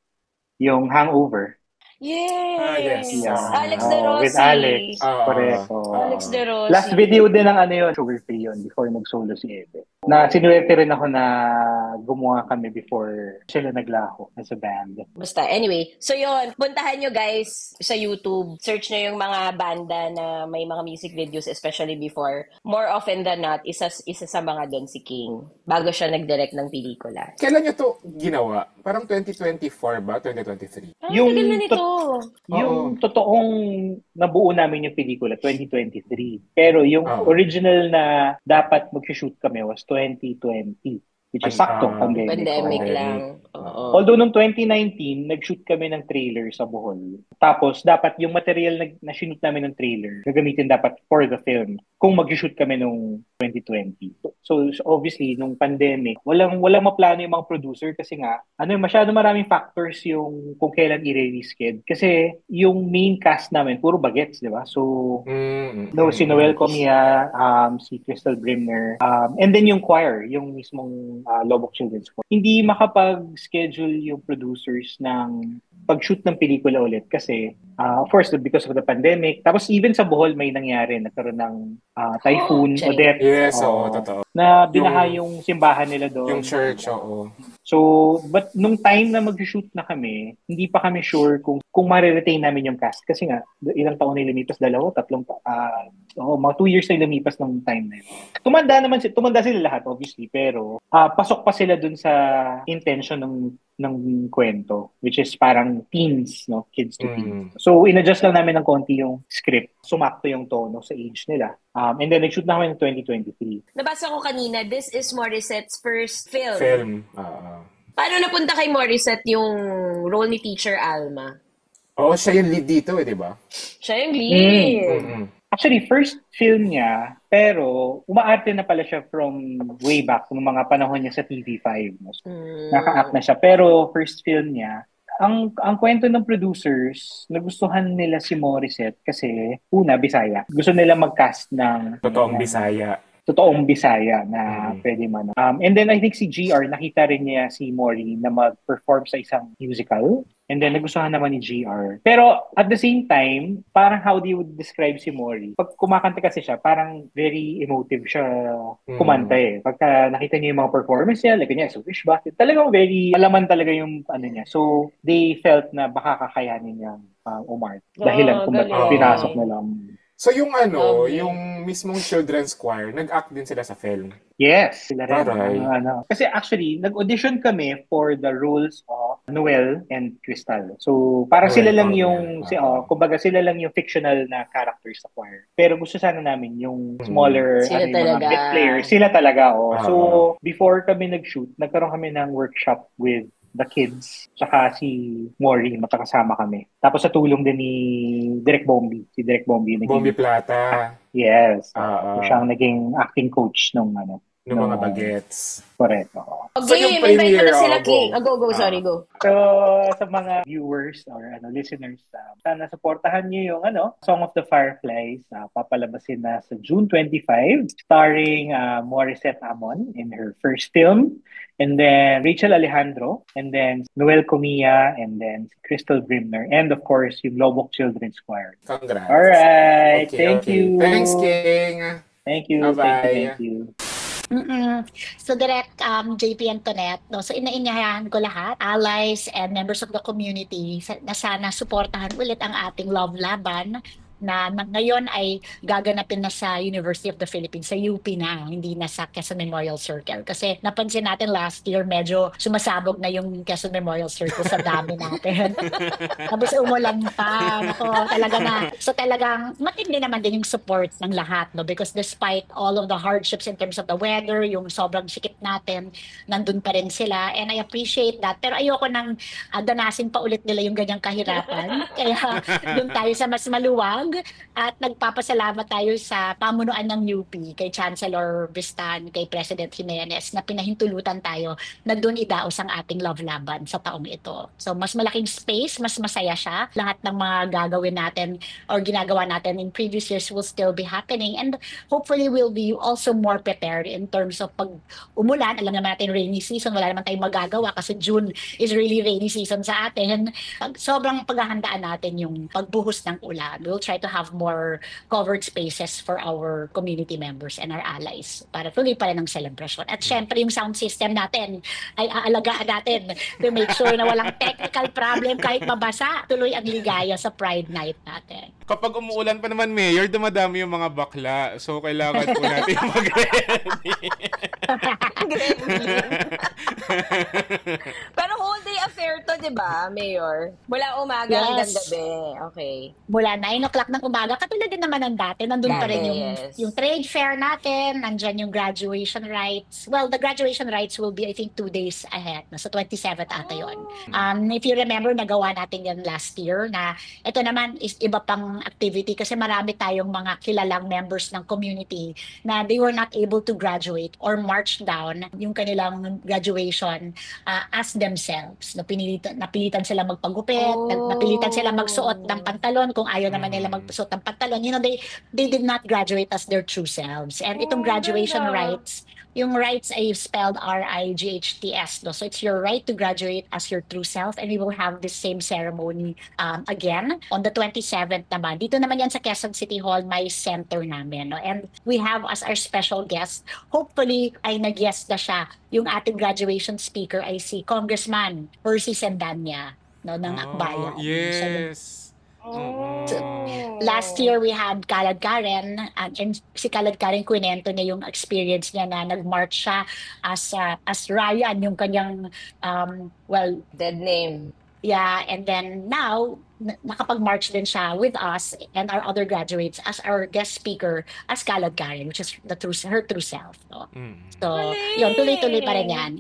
[SPEAKER 11] yung Hangover.
[SPEAKER 1] Yes! Alex
[SPEAKER 11] Yes.
[SPEAKER 1] De Rossi.
[SPEAKER 11] With Alex. Correct.
[SPEAKER 1] Alex De Rossi.
[SPEAKER 11] Last video din ng yun, Sugar Free yun, before nag-solo si Ebe. Na sinuwerte rin ako na gumawa kami before sila naglaho as a band.
[SPEAKER 1] Basta, anyway. So yun, puntahan nyo guys sa YouTube. Search nyo yung mga banda na may mga music videos, especially before. More often than not, isa sa mga doon si King. Bago siya nag-direct ng pelikula.
[SPEAKER 2] Kailan nyo to ginawa? Parang 2024 ba? 2023?
[SPEAKER 1] Yung tagal na nito.
[SPEAKER 11] Yung totoong nabuo namin yung pelikula, 2023. Pero yung original na dapat mag-shoot kami was 2020. which is sakto, pandemic.
[SPEAKER 1] Pandemic lang. Oo.
[SPEAKER 11] Although noong 2019, nag-shoot kami ng trailer sa Bohol. Tapos, dapat yung material na shoot namin ng trailer, gagamitin dapat for the film kung mag-shoot kami noong 2020. So, obviously, nung pandemic, walang maplano yung mga producer kasi nga, masyado maraming factors yung kung kailan i-release kid. Kasi yung main cast namin, puro bagets, di ba? So, si Noel Comia, si Crystal Brimner, and then yung choir, yung mismong Lobok Children's Choir. Hindi makapag-schedule yung producers ng pag-shoot ng pelikula ulit kasi, of course, because of the pandemic. Tapos even sa Bohol may nangyari, nagkaroon ng typhoon, Odette.
[SPEAKER 2] Yes, totoo.
[SPEAKER 11] Na binaha yung simbahan nila doon.
[SPEAKER 2] Yung church, oo.
[SPEAKER 11] So, but nung time na mag-shoot na kami, hindi pa kami sure kung ma-retain namin yung cast. Kasi nga, ilang taon na lumipas, 2, 3, mga 2 years na lumipas ng time na yun. Tumanda sila lahat, obviously, pero pasok pa sila dun sa intention ng kwento, which is parang teens, no? Kids to teens. So, in-adjust lang namin ng konti yung script. Sumakto yung tono sa age nila. And then, nag-shoot na kami ng 2023.
[SPEAKER 1] Nabasa ko kanina, this is Morissette's first film.
[SPEAKER 2] Paano
[SPEAKER 1] napunta kay Morissette yung role ni Teacher Alma?
[SPEAKER 2] Oo, siya yung lead dito, di ba?
[SPEAKER 1] Siya yung lead.
[SPEAKER 11] Actually, first film niya, pero umaarte na pala siya from way back, ng mga panahon niya sa TV5. Naka-act na siya. Pero first film niya, ang kwento ng producers, nagustuhan nila si Morissette kasi, una, Bisaya. Gusto nila mag-cast ng totoong Bisaya na pwede man. And then I think si GR, nakita rin niya si Mori na mag-perform sa isang musical. And then nagustuhan naman ni GR. Pero at the same time, parang how they would describe si Mori. Pag kumakanta kasi siya, parang very emotive siya kumanta eh. Pagka nakita niya yung mga performance niya, like niya, so wish back. Talagang very alaman talaga yung ano niya. So they felt na baka kakayanin niya umart. Dahilan kung bakit pinasok na lang.
[SPEAKER 2] So yung yung mismong children's choir, nag-act din sila sa film?
[SPEAKER 11] Yes, sila rin. Kasi actually, nag-audition kami for the roles of Noel and Crystal. So, para sila lang yung, kumbaga sila lang yung fictional na characters sa choir. Pero gusto sana namin yung smaller, mga bit players. Sila talaga, So, before kami nag-shoot, nagkaroon kami ng workshop with the kids, tsaka si Mori, magkakasama kami. Tapos sa tulong din ni Direk Bombi. Si Direk Bombi.
[SPEAKER 2] Bombi Plata.
[SPEAKER 11] Yes. Siya ang naging acting coach nung
[SPEAKER 2] mga bagets.
[SPEAKER 11] Correct.
[SPEAKER 2] So yung premiere,
[SPEAKER 1] sorry, go.
[SPEAKER 11] So, sa mga viewers or listeners, sana supportahan niyo yung Song of the Fireflies. Papalabasin na sa June 25, starring Morissette Amon in her first film. And then Rachel Alejandro, and then Noel Comia, and then Crystal Brimner, and of course, yung Lobok Children's Choir.
[SPEAKER 2] Congrats.
[SPEAKER 11] All right. Thank you.
[SPEAKER 2] Thanks, King.
[SPEAKER 11] Thank you.
[SPEAKER 2] Bye-bye.
[SPEAKER 11] Thank you.
[SPEAKER 3] So direct JP Antoinette, so inainyahan ko lahat, allies and members of the community na sana suportahan ulit ang ating Love Laban na ngayon ay gaganapin na sa University of the Philippines, sa UP na, hindi na sa Quezon Memorial Circle. Kasi napansin natin last year, medyo sumasabog na yung Quezon Memorial Circle sa dami natin. Tapos umulan pa. Talaga na. So talagang matindi naman din yung support ng lahat, no? Because despite all of the hardships in terms of the weather, yung sobrang sikip natin, nandun pa rin sila. And I appreciate that. Pero ayoko nang danasin pa ulit nila yung ganyang kahirapan. Kaya doon tayo sa mas maluwag. At nagpapasalamat tayo sa pamunuan ng UP, kay Chancellor Bistan, kay President Jimenez, na pinahintulutan tayo na doon idaos ang ating Love Laban sa taong ito. So mas malaking space, mas masaya siya. Lahat ng mga gagawin natin or ginagawa natin in previous years will still be happening. And hopefully we'll be also more prepared in terms of pag umulan. Alam naman natin rainy season, wala naman tayong magagawa kasi June is really rainy season sa atin. Sobrang paghahandaan natin yung pagbuhos ng ulan. We'll try to have more covered spaces for our community members and our allies para tuloy pa rin ang celebration. At syempre yung sound system natin ay aalagaan natin to make sure na walang technical problem kahit mabasa. Tuloy ang ligaya sa Pride Night natin.
[SPEAKER 2] Kapag umuulan pa naman, Mayor, dumadami yung mga bakla. So, kailangan po natin mag-ready.
[SPEAKER 1] Pero whole day affair to, di ba, Mayor? Mula umaga hanggang gabi. Okay.
[SPEAKER 3] Mula 9 o'clock bulaklak ng umaga. Katulad din naman ng dati, nandun pa rin
[SPEAKER 1] Yes.
[SPEAKER 3] yung trade fair natin, nandyan yung graduation rites. Well, the graduation rites will be, I think, 2 days ahead. Sa 27th ata yun. If you remember, nagawa natin yan last year na ito naman is iba pang activity kasi marami tayong mga kilalang members ng community na they were not able to graduate or march down yung kanilang graduation as themselves. Napilitan sila magpagupit, napilitan sila magsuot ng pantalon kung ayaw naman nila magsuot ng pantalon. You know, they did not graduate as their true selves. And itong graduation rites, yung rights ay spelled RIGHTS. No? So it's your right to graduate as your true self, and we will have this same ceremony again on the 27th naman. Dito naman yan sa Quezon City Hall, may center namin. No? And we have as our special guest, hopefully ay nag-guest na siya, yung ating graduation speaker ay si Congressman Percy Sendanya, no, ng Akbayan.
[SPEAKER 2] Yes.
[SPEAKER 3] So, last year we had Kalad Karen, and si Kalad Karen kwento niya yung experience niya na nag-march siya as Ryan, yung kanyang
[SPEAKER 1] dead name.
[SPEAKER 3] Yeah, and then now nakapag-march din siya with us and our other graduates as our guest speaker as Kalad Karen, which is her true self. No? So, yun, tuloy-tuloy pa rin yan.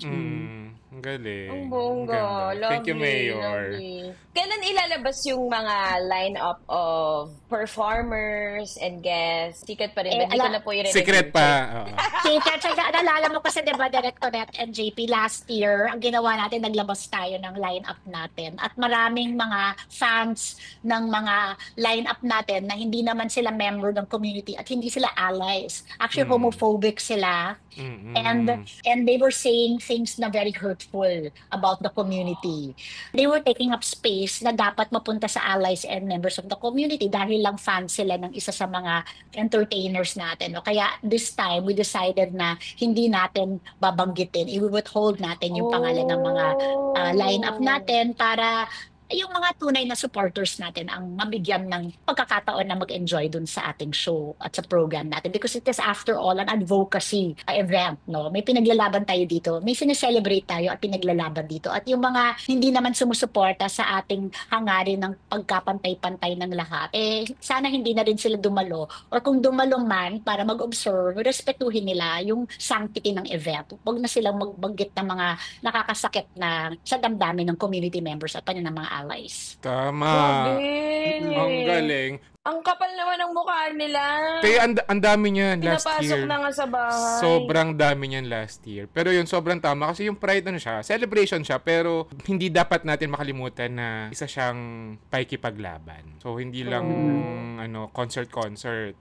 [SPEAKER 2] Ang galing.
[SPEAKER 1] Ang bongga.
[SPEAKER 2] Ganda. Thank you, Mayor.
[SPEAKER 1] Lovely. Kailan ilalabas yung mga lineup of performers and guests? Secret pa rin ba? Hindi ko na po i-reveal.
[SPEAKER 2] Secret pa.
[SPEAKER 3] Secret. Naalala mo kasi, diba, Directorette and JP, last year, ang ginawa natin, naglabas tayo ng lineup natin. At maraming mga fans ng mga lineup natin na hindi naman sila member ng community at hindi sila allies. Actually, homophobic sila. And they were saying things na very hurtful about the community. They were taking up space na dapat mapunta sa allies and members of the community dahil lang fans sila ng isa sa mga entertainers natin. No? Kaya this time, we decided na hindi natin babanggitin. I-withhold natin yung pangalan ng mga lineup natin para yung mga tunay na supporters natin ang mabigyan ng pagkakataon na mag-enjoy dun sa ating show at sa program natin. Because it is after all an advocacy event. No? May pinaglalaban tayo dito. May sineselebrate tayo at pinaglalaban dito. At yung mga hindi naman sumusuporta sa ating hangarin ng pagkapantay-pantay ng lahat, sana hindi na rin sila dumalo. Or kung dumalo man para mag-observe, respetuhin nila yung sanctity ng event. Huwag na silang magbanggit ng mga nakakasakit na sa damdamin ng community members at pa ng mga allies.
[SPEAKER 2] Tama.
[SPEAKER 1] Grabe.
[SPEAKER 2] Ang galing.
[SPEAKER 1] Ang kapal naman ng mukha nila.
[SPEAKER 2] Kaya ang dami niyan last year.
[SPEAKER 1] Pinapasok na nga sa bahay.
[SPEAKER 2] Sobrang dami niyan last year. Pero yun, sobrang tama. Kasi yung Pride siya, celebration siya, pero hindi dapat natin makalimutan na isa siyang pakikipaglaban. So, hindi lang concert.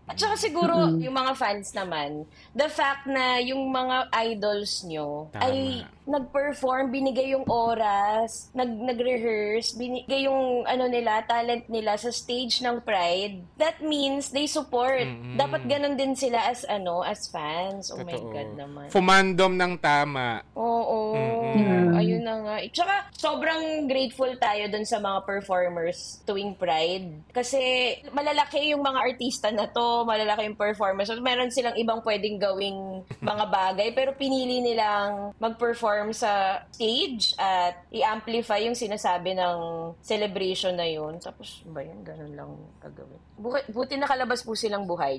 [SPEAKER 1] At saka siguro, yung mga fans naman, the fact na yung mga idols nyo ay nag-perform, binigay yung oras, nag-rehearse, binigay yung talent nila sa stage ng Pride. That means they support. Dapat ganun din sila as fans. Oh my God naman.
[SPEAKER 2] Fumandom ng tama.
[SPEAKER 1] Oo. Ayun na nga. Tsaka sobrang grateful tayo dun sa mga performers tuwing Pride. Kasi malalaki yung mga artista na to, malalaki yung performers. So, meron silang ibang pwedeng gawing mga bagay, pero pinili nilang mag-perform sa stage at i-amplify yung sinasabi ng celebration na yun. Tapos, ba yun? Ganun lang gagawin. Buti nakalabas po silang buhay.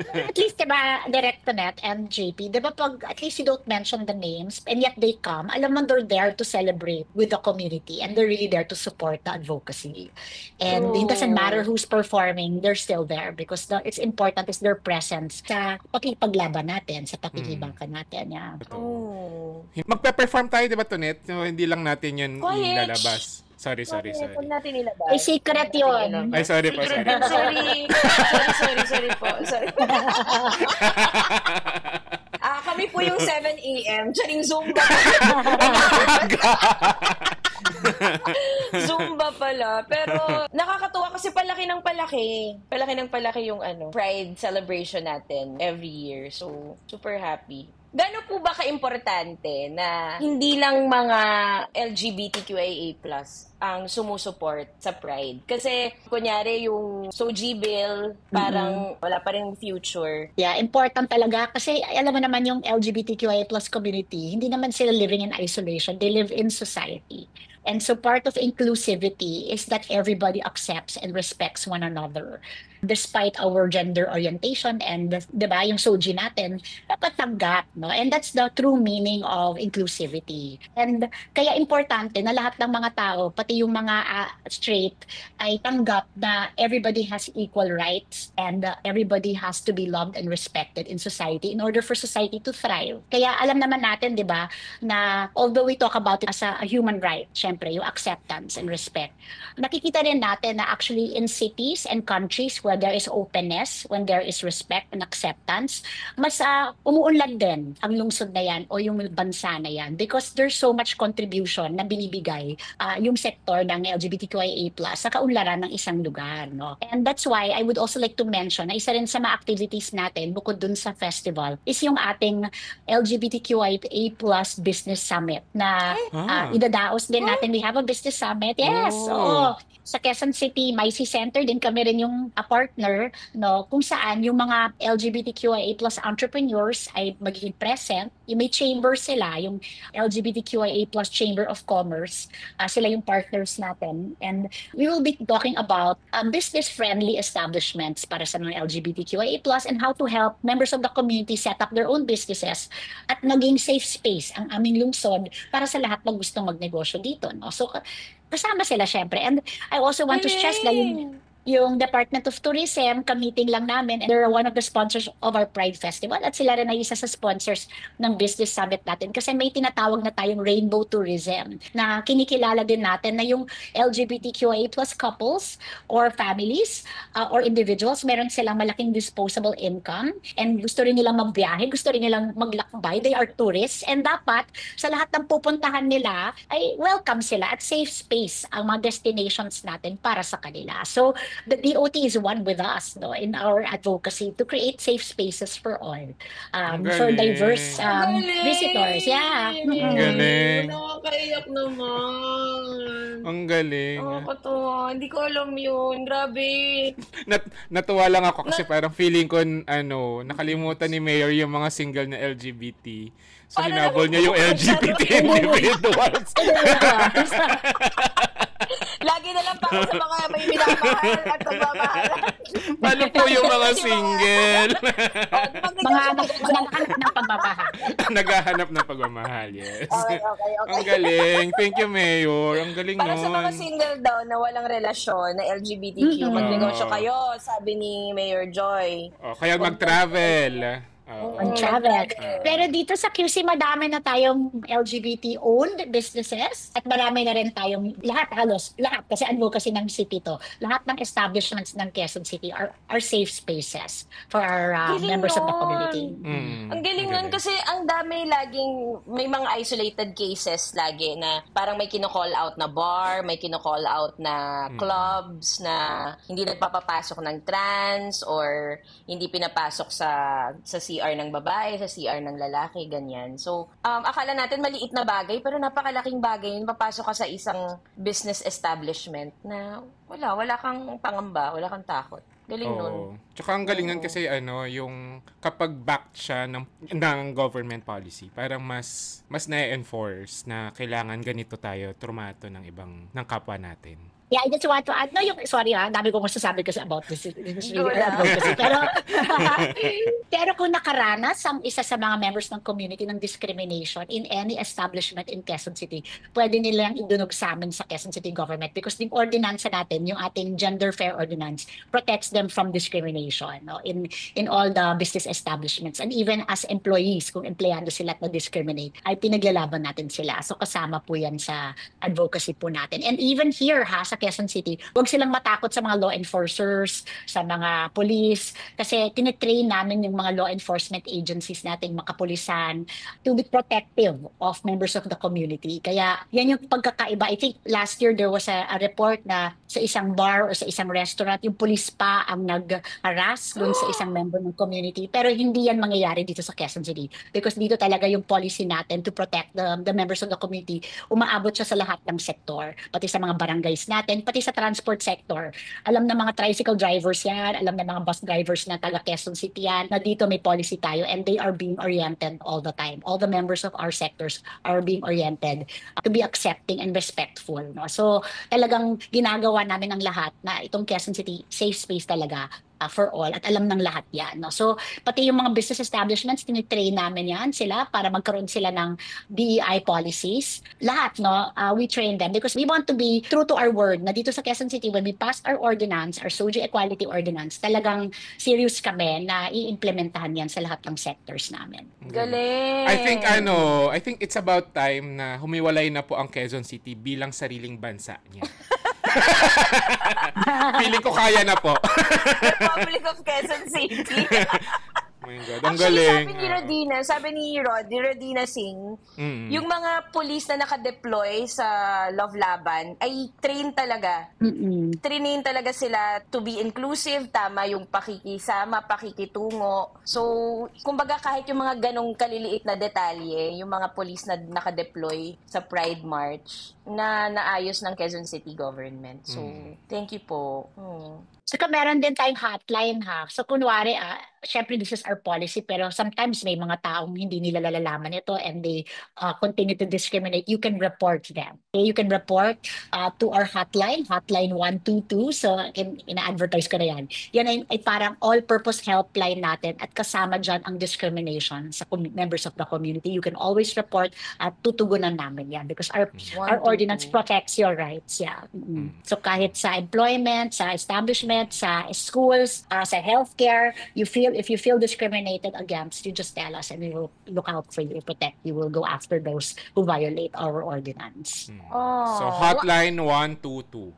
[SPEAKER 3] At least, diba, Directorette and JP, diba pag at least you don't mention the names and yet they come, alam mo they're there to celebrate with the community and they're really there to support the advocacy. And it doesn't matter who's performing, they're still there because it's important is their presence sa pakipaglaban natin, sa pakikibangkan natin. Yeah.
[SPEAKER 2] Magpe-perform tayo, diba, Tonet? So, hindi lang natin yun ilalabas. Sorry.
[SPEAKER 1] Huwag natin ilabas.
[SPEAKER 3] Ay, secret yun.
[SPEAKER 2] Ay, sorry po. Sorry po. Sorry.
[SPEAKER 1] Kami po yung 7 a.m. Charing Zumba. Zumba pala. Pero nakakatuwa kasi palaki ng palaki. Palaki ng palaki yung Pride celebration natin every year. So, super happy. Gano'n po ba ka-importante na hindi lang mga LGBTQIA+ ang sumusuport sa Pride? Kasi, kunyari, yung SOGI bill, parang wala pa rin future.
[SPEAKER 3] Yeah, important talaga. Kasi, alam mo naman yung LGBTQIA+ community, hindi naman sila living in isolation. They live in society. And so part of inclusivity is that everybody accepts and respects one another despite our gender orientation and, di ba, yung soji natin, dapat tanggap, no? And that's the true meaning of inclusivity. And kaya importante na lahat ng mga tao, pati yung mga straight, ay tanggap na everybody has equal rights and everybody has to be loved and respected in society in order for society to thrive. Kaya alam naman natin, di ba, na although we talk about it as a human right, syempre, yung acceptance and respect, nakikita rin natin na actually in cities and countries where there is openness, when there is respect and acceptance, mas umuunlad din ang lungsod na yan o yung bansa na yan because there's so much contribution na binibigay yung sektor ng LGBTQIA+ sa kaunlaran ng isang lugar. No? And that's why I would also like to mention na isa rin sa mga activities natin bukod dun sa festival is yung ating LGBTQIA+ Business Summit na idadaos din natin. We have a business summit. Yes, oo. Sa Quezon City, MyC Center din kami rin yung partner, no, kung saan yung mga LGBTQIA+ entrepreneurs ay magiging present. Yung may chamber sila, yung LGBTQIA+ Chamber of Commerce, sila yung partners natin. And we will be talking about business-friendly establishments para sa mga LGBTQIA+ and how to help members of the community set up their own businesses at naging safe space ang aming lungsod para sa lahat na gustong magnegosyo dito. No? So, kasama sila syempre. And I also want to stress na yung Department of Tourism, ka-meeting lang namin, and they're one of the sponsors of our Pride Festival at sila rin ay isa sa sponsors ng Business Summit natin kasi may tinatawag na tayong Rainbow Tourism na kinikilala din natin na yung LGBTQIA+ couples or families or individuals, meron silang malaking disposable income and gusto rin nilang magbiyahe, gusto rin nilang maglakbay, they are tourists and dapat sa lahat ng pupuntahan nila ay welcome sila at safe space ang mga destinations natin para sa kanila. So, the DOT is one with us, no, in our advocacy to create safe spaces for all, for diverse visitors. Yeah.
[SPEAKER 2] Ang galing.
[SPEAKER 1] Nakakaiyak naman.
[SPEAKER 2] Ang galing.
[SPEAKER 1] Nakakatawa. Hindi ko alam yun. Grabe.
[SPEAKER 2] Natuwa lang ako kasi parang feeling ko, nakalimutan ni Mayor yung mga single na LGBT. So, hinabol niya yung LGBT individuals.
[SPEAKER 1] Lagi na lang para sa mga may minamahal at pagmamahalan.
[SPEAKER 2] Paano po yung mga single?
[SPEAKER 3] Mga naghahanap ng pagmamahal.
[SPEAKER 2] Naghahanap ng pagmamahal, yes.
[SPEAKER 1] Okay.
[SPEAKER 2] Ang galing. Thank you, Mayor. Ang galing
[SPEAKER 1] para
[SPEAKER 2] nun.
[SPEAKER 1] Para sa mga single daw na walang relasyon na LGBTQ, magnegosyo kayo, sabi ni Mayor Joy.
[SPEAKER 2] Kaya mag-travel.
[SPEAKER 3] Travel. Pero dito sa QC, madami na tayong LGBT-owned businesses at marami na rin tayong lahat kasi advocacy ng city to. Lahat ng establishments ng Quezon City are safe spaces for our members of the community.
[SPEAKER 1] Ang galing nun kasi ang dami laging, may mga isolated cases lagi na parang may kino-call out na bar, may kino-call out na clubs na hindi nagpapapasok ng trans or hindi pinapasok sa CR ng babae, sa CR ng lalaki, ganyan. So, akala natin maliit na bagay, pero napakalaking bagay yun. Papasok ka sa isang business establishment na wala kang pangamba, wala kang takot. Galing nun.
[SPEAKER 2] Tsaka ang galing nun kasi yung kapag backed siya ng government policy, parang mas na-enforce na kailangan ganito tayo trumato ng kapwa natin.
[SPEAKER 3] Yeah, I just want to add, sorry dami kong masasabi kasi about this advocacy. Pero kung nakaranas ang isa sa mga members ng community ng discrimination in any establishment in Quezon City, pwede nilang idunog sa amin sa Quezon City government because yung ordinansa natin, yung ating gender fair ordinance, protects them from discrimination in all the business establishments. And even as employees, kung empleyado sila at na-discriminate, ay pinaglalaban natin sila. So kasama po yan sa advocacy po natin. And even here sa Quezon City, huwag silang matakot sa mga law enforcers, sa mga police, kasi tinitrain namin yung mga law enforcement agencies natin, mga kapulisan, to be protective of members of the community. Kaya yan yung pagkakaiba. I think last year there was a report na sa isang bar o sa isang restaurant, yung police pa ang nag-harass dun sa isang member ng community. Pero hindi yan mangyayari dito sa Quezon City because dito talaga yung policy natin to protect the members of the community, umaabot siya sa lahat ng sektor, pati sa mga barangays natin, natin, pati sa transport sector. Alam na mga tricycle drivers yan, alam na mga bus drivers na taga Quezon City yan, na dito may policy tayo and they are being oriented all the time. All the members of our sectors are being oriented to be accepting and respectful. No? So talagang ginagawa namin ang lahat na itong Quezon City safe space talaga for all at alam ng lahat yan. No? So pati yung mga business establishments, tinitrain namin yan sila para magkaroon sila ng DEI policies. Lahat, no? We train them because we want to be true to our word na dito sa Quezon City when we passed our ordinance, our SOGIE Equality Ordinance, talagang serious kami na i-implementahan yan sa lahat ng sectors namin.
[SPEAKER 1] Galing!
[SPEAKER 2] I think it's about time na humiwalay na po ang Quezon City bilang sariling bansa niya. Feeling ko kaya na po.
[SPEAKER 1] Republic of Quezon City.
[SPEAKER 2] Oh my God, ang
[SPEAKER 1] Actually,
[SPEAKER 2] galing.
[SPEAKER 1] sabi ni Rodina Singh, yung mga police na nakadeploy sa Love Laban ay train talaga. Train talaga sila to be inclusive, tama yung pakikisama, pakikitungo. So, kumbaga kahit yung mga ganong kaliliit na detalye, yung mga police na nakadeploy sa Pride March, na naayos ng Quezon City government. So, thank you po.
[SPEAKER 3] Saka meron din tayong hotline ha. So kunwari, syempre this is our policy pero sometimes may mga taong hindi nila lalalaman ito and they continue to discriminate. You can report them. Okay? You can report to our hotline 122. So ina-advertise ko na yan. Yan ay parang all-purpose helpline natin at kasama dyan ang discrimination sa members of the community. You can always report at tutugunan namin yan because our ordinance protects your rights. Yeah. So kahit sa employment, sa establishment, sa schools, sa healthcare, if you feel discriminated against, you just tell us and we will look out for you, protect you. Will go after those who violate our ordinance.
[SPEAKER 2] So hotline 122.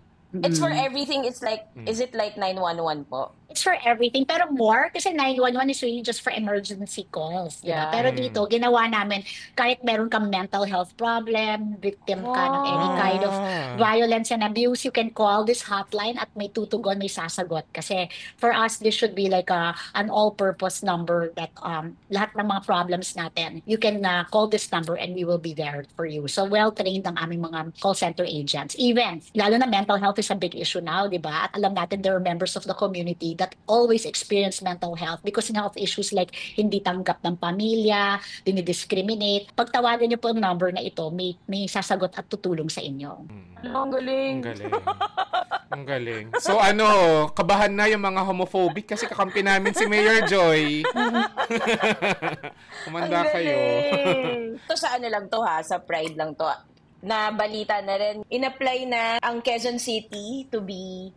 [SPEAKER 1] It's for everything. It's like, is it like 911 po?
[SPEAKER 3] It's for everything. Pero more, kasi 911 is really just for emergency calls.
[SPEAKER 1] Yeah.
[SPEAKER 3] Pero dito, ginawa namin, kahit meron kang mental health problem, victim ka ng any kind of violence and abuse, you can call this hotline at may tutugon, may sasagot. Kasi for us, this should be like an all-purpose number that lahat ng mga problems natin, you can call this number and we will be there for you. So well-trained ang aming mga call center agents. Even, lalo na mental health is a big issue now, di ba? At alam natin there are members of the community that always experience mental health because ng health issues like hindi tanggap ng pamilya, dinidiscriminate. Pagtawagan niyo po ang number na ito, may sasagot at tutulong sa inyo.
[SPEAKER 1] Ang galing.
[SPEAKER 2] Ang galing. So kabahan na yung mga homophobic kasi kakampi namin si Mayor Joy. Kumanda kayo.
[SPEAKER 1] Ito sa lang to ha, sa Pride lang to. Na balita na rin, in-apply na ang Quezon City to be,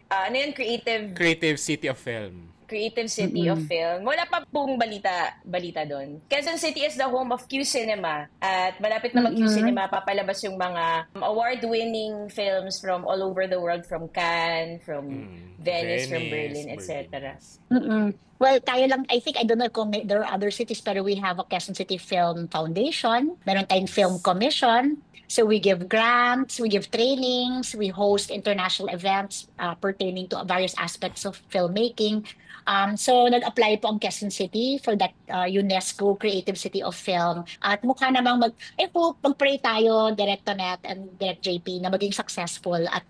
[SPEAKER 2] Creative City of Film.
[SPEAKER 1] Creative City of Film. Wala pa pong balita doon. Quezon City is the home of Q Cinema. At malapit na mag-Q Cinema, papalabas yung mga award-winning films from all over the world, from Cannes, from Venice, from Berlin, etc.
[SPEAKER 3] Well, tayo lang, I don't know kung there are other cities, pero we have a Quezon City Film Foundation. Meron tayong Film Commission. So we give grants, we give trainings, we host international events pertaining to various aspects of filmmaking. So nag-apply po ang Quezon City for that UNESCO Creative City of Film. At mukha namang mag-pray tayo, Direct Tonet and Direct JP, na maging successful at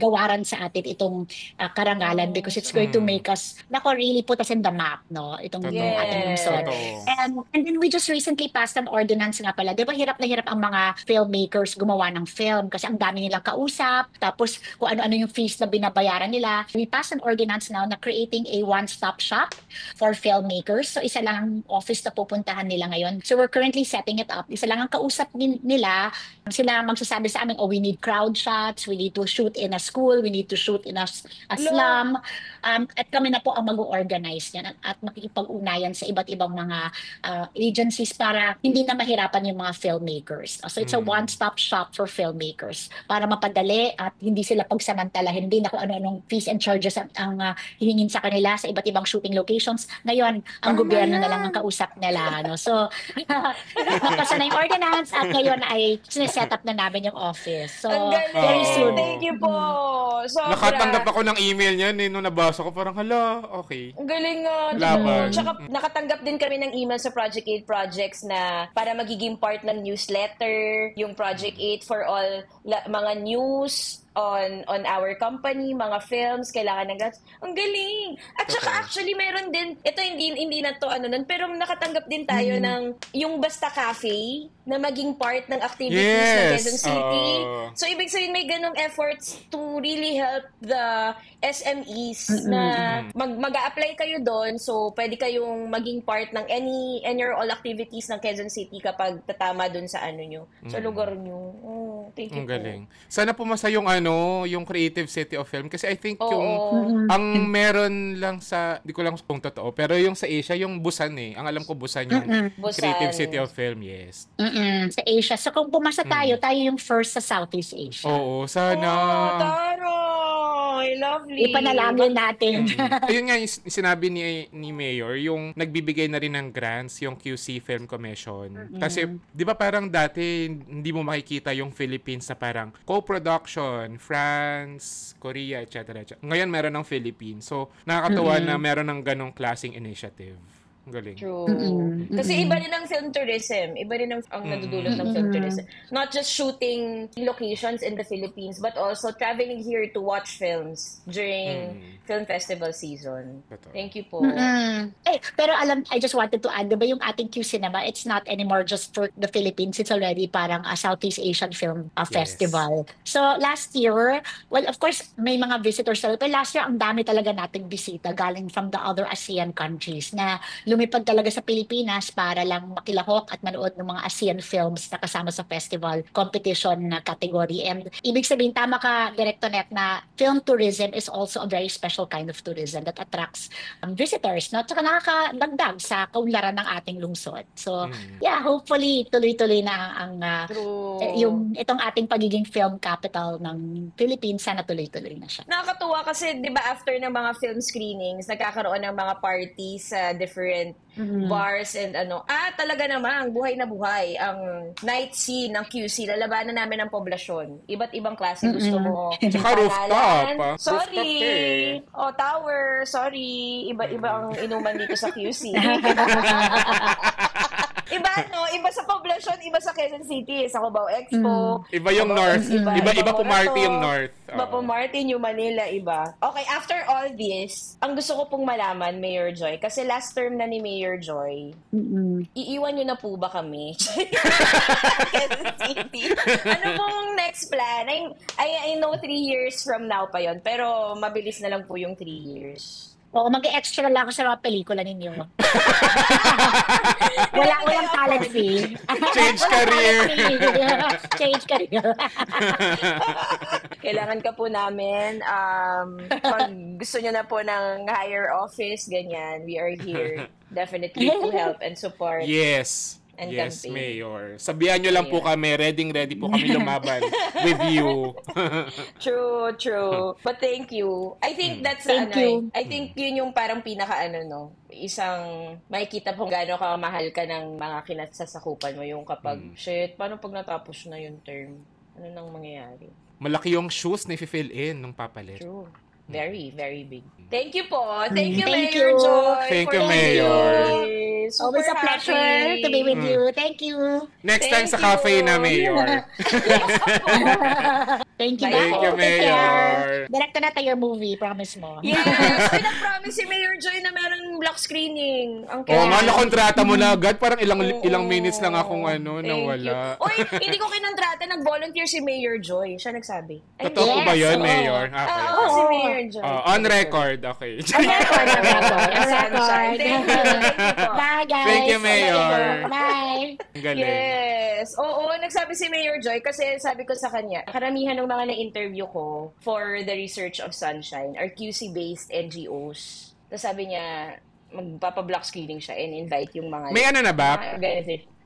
[SPEAKER 3] gawaran sa atin itong karangalan because it's going to make us, really put us in the map, no? Itong ating lungsod. And then we just recently passed an ordinance nga pala. Di ba hirap na hirap ang mga filmmakers gumawa ng film kasi ang dami nilang kausap, tapos kung ano-ano yung fees na binabayaran nila. We passed an ordinance now na creating a one-stop shop for filmmakers. So isa lang ang office na pupuntahan nila ngayon. So we're currently setting it up. Isa lang ang kausap nila. Sila magsasabi sa amin, we need crowd shots, we need to shoot in a school, we need to shoot in a slum. At kami na po ang mag-organize yan at makikipag-ugnayan sa iba't ibang mga agencies para hindi na mahirapan yung mga filmmakers. So it's a one-stop shop for filmmakers para mapadali at hindi sila pagsamantalahin, hindi na kung ano-anong fees and charges ang hihingin sa kanila sa iba't ibang shooting locations. Ngayon, ang gobyerno na lang ang kausap nila. No? So, napasa na yung ordinance at ngayon ay sineset up na namin yung office. So, very soon.
[SPEAKER 1] Thank you po. Sobra.
[SPEAKER 2] Nakatanggap ako ng email niyan nung nabasa ko. Parang, okay.
[SPEAKER 1] Ang galing nga. Tsaka nakatanggap din kami ng email sa Project 8 projects na para magiging part ng newsletter, yung Project 8 for all mga news, on our company, mga films, kailangan ng grants. Ang galing! At saka actually meron din, ito hindi na to nun, pero nakatanggap din tayo ng yung Basta Cafe na maging part ng activities ng Quezon City. So ibig sabihin may ganong efforts to really help the SMEs na mag-a-apply kayo doon, so pwede kayong maging part ng any or all activities ng Quezon City kapag tatama doon sa nyo, sa lugar nyo. Thank you.
[SPEAKER 2] Ang galing. Sana pumasa yung yung Creative City of Film kasi I think ang meron lang sa, di ko lang kung totoo, pero yung sa Asia, yung Busan Ang alam ko Busan yung Creative City of Film, yes.
[SPEAKER 3] Sa Asia. So kung pumasa tayo yung first sa Southeast Asia.
[SPEAKER 2] Oo, sana.
[SPEAKER 1] Taray! Lovely.
[SPEAKER 3] Ipanalangin natin.
[SPEAKER 2] Ayun nga, yung sinabi ni Mayor, yung nagbibigay na rin ng grants, yung QC Film Commission. Kasi, di ba parang dati, hindi mo makikita yung Philippines na parang co-production, France, Korea, etc. Ngayon, meron ng Philippines. So, nakakatuwa na meron ng ganong klaseng initiative. Galing.
[SPEAKER 1] True. Kasi iba rin ang film tourism. Iba rin ang nadudulot ng film tourism. Not just shooting locations in the Philippines, but also traveling here to watch films during film festival season. Thank you po.
[SPEAKER 3] Pero I just wanted to add, diba yung ating Q Cinema, it's not anymore just for the Philippines. It's already parang a Southeast Asian film festival. So last year, well, of course, may mga visitors talaga. Pero last year, ang dami talaga nating bisita galing from the other ASEAN countries na lumipad talaga sa Pilipinas para lang makilahok at manood ng mga ASEAN films na kasama sa festival competition na category. And ibig sabihin, tama ka, Director Net, na film tourism is also a very special kind of tourism that attracts visitors, no? Tsaka nakakadagdag sa kaunlaran ng ating lungsod. So, hopefully, tuloy-tuloy na ang itong ating pagiging film capital ng Philippines, sana tuloy-tuloy na siya.
[SPEAKER 1] Nakakatuwa kasi, di ba, after ng mga film screenings, nagkakaroon ng mga parties sa different bars and talaga namang buhay na buhay ang night scene ng QC. Lalabanan namin ang poblasyon. Iba't ibang klase gusto mo.
[SPEAKER 2] Saka rooftop.
[SPEAKER 1] Sorry. Tower. Sorry. Iba-iba ang inuman dito sa QC. Iba sa poblasyon, iba sa Quezon City, sa Cubao Expo.
[SPEAKER 2] Iba yung North. Iba pumarty yung North.
[SPEAKER 1] Iba pumarty yung Manila, iba. Okay, after all this, ang gusto ko pong malaman, Mayor Joy, kasi last term na ni Mayor Joy, iiwan nyo na po ba kami? Quezon City. Ano pong next plan? I know 3 years from now pa yon, pero mabilis na lang po yung 3 years.
[SPEAKER 3] Oo, mag-extra lang ako sa mga pelikula ninyo. Walang talent fee.
[SPEAKER 2] Change career.
[SPEAKER 3] Change career.
[SPEAKER 1] Kailangan ka po namin. Pag gusto nyo na po ng higher office, ganyan, we are here. Definitely to help and support.
[SPEAKER 2] Yes.
[SPEAKER 1] Yes,
[SPEAKER 2] campaign. Mayor. Sabihan nyo lang po kami, ready po kami lumaban with you.
[SPEAKER 1] True. But thank you. I think that's I think yun yung parang pinaka isang makikita po gaano ka mahal ka ng mga kinasasakupan mo yung kapag, paano pag natapos na yung term? Ano nang mangyayari?
[SPEAKER 2] Malaki yung shoes na i-fill in nung papalit.
[SPEAKER 1] True. Very, very big. Thank you po. Thank you, Mayor Joy.
[SPEAKER 2] Thank you, Mayor.
[SPEAKER 3] Always a pleasure to be with you. Thank you.
[SPEAKER 2] Next time sa cafe na, Mayor.
[SPEAKER 3] Thank you,
[SPEAKER 2] Mayor.
[SPEAKER 3] Director na tayo movie, promise mo.
[SPEAKER 1] Yes, nag-promise si Mayor Joy na merong block screening.
[SPEAKER 2] Nakontrata mo na agad. Parang ilang minutes lang akong nawala.
[SPEAKER 1] Oy, hindi ko kinontrata. Nag-volunteer si Mayor Joy. Siya nagsabi.
[SPEAKER 2] Totoo ba yun, Mayor?
[SPEAKER 1] Oo, si Mayor Joy.
[SPEAKER 2] On record, okay.
[SPEAKER 3] On record. Bye, guys.
[SPEAKER 2] Thank you, Mayor.
[SPEAKER 3] Bye.
[SPEAKER 2] Galing.
[SPEAKER 1] Yes. Oo, nagsabi si Mayor Joy kasi sabi ko sa kanya, karamihan ng mga na-interview ko for the research of Sunshine are QC-based NGOs. Tapos sabi niya, magpapa-block screening siya and invite yung mga...
[SPEAKER 2] May na ba?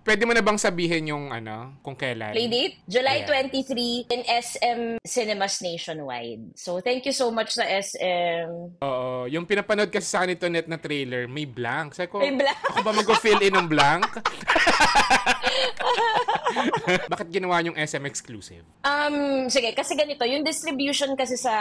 [SPEAKER 2] Pwede mo na bang sabihin yung kung kailan?
[SPEAKER 1] Playdate? July 23 in SM Cinemas nationwide. So, thank you so much sa SM.
[SPEAKER 2] Oo. Yung pinapanood kasi sa kanito net na trailer, may blank. Sabi ko,
[SPEAKER 1] may blank?
[SPEAKER 2] Ako ba mag-fill in ng blank? Bakit ginawa yung SM exclusive?
[SPEAKER 1] Sige, kasi ganito, yung distribution kasi sa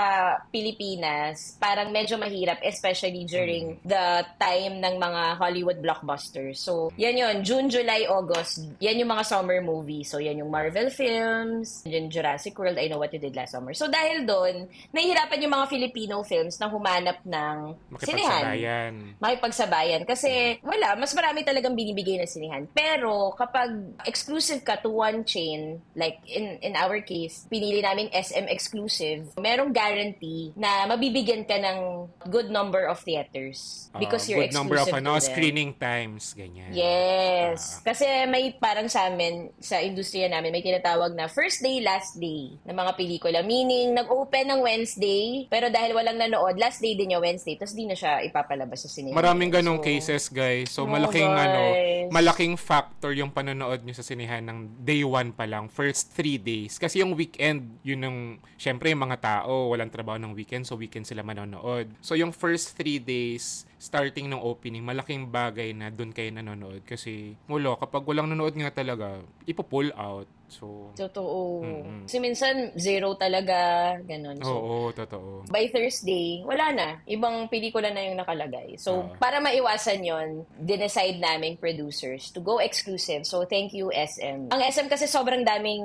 [SPEAKER 1] Pilipinas, parang medyo mahirap, especially during the time ng mga Hollywood blockbusters. So, yan yun, June, July, August, yan yung mga summer movies. So, yan yung Marvel films, yung Jurassic World, I Know What You Did Last Summer. So, dahil doon, nahihirapan yung mga Filipino films na humanap ng sinihan. Makipagsabayan. Kasi, wala, mas marami talagang binibigay na sinihan. Pero, kapag exclusive ka to one chain, like in our case, pinili namin SM exclusive, merong guarantee na mabibigyan ka ng good number of theaters because you're
[SPEAKER 2] good number
[SPEAKER 1] exclusive
[SPEAKER 2] of
[SPEAKER 1] to them.
[SPEAKER 2] screening times, ganyan.
[SPEAKER 1] Yes. Kasi may parang sa amin, sa industriya namin, may tinatawag na first day, last day ng mga pelikula. Meaning, nag-open ng Wednesday, pero dahil walang nanood, last day din yung Wednesday, tapos di na siya ipapalabas sa cinema.
[SPEAKER 2] Maraming ganong cases, guys. So, malaking factor yung panonood nyo sa sinihan ng day 1 pa lang, first 3 days. Kasi yung weekend, yun yung, syempre yung mga tao, walang trabaho ng weekend, so weekend sila manonood. So yung first 3 days, starting ng opening, malaking bagay na doon kayo nanonood. Kasi, kapag walang nanonood nga talaga, ipo-pull out. So,
[SPEAKER 1] totoo. Kasi minsan, zero talaga, ganun. So,
[SPEAKER 2] oo, totoo.
[SPEAKER 1] By Thursday, wala na. Ibang pelikula na yung nakalagay. So, para maiwasan yon, dinecide naming producers to go exclusive. So, thank you, SM. Ang SM kasi sobrang daming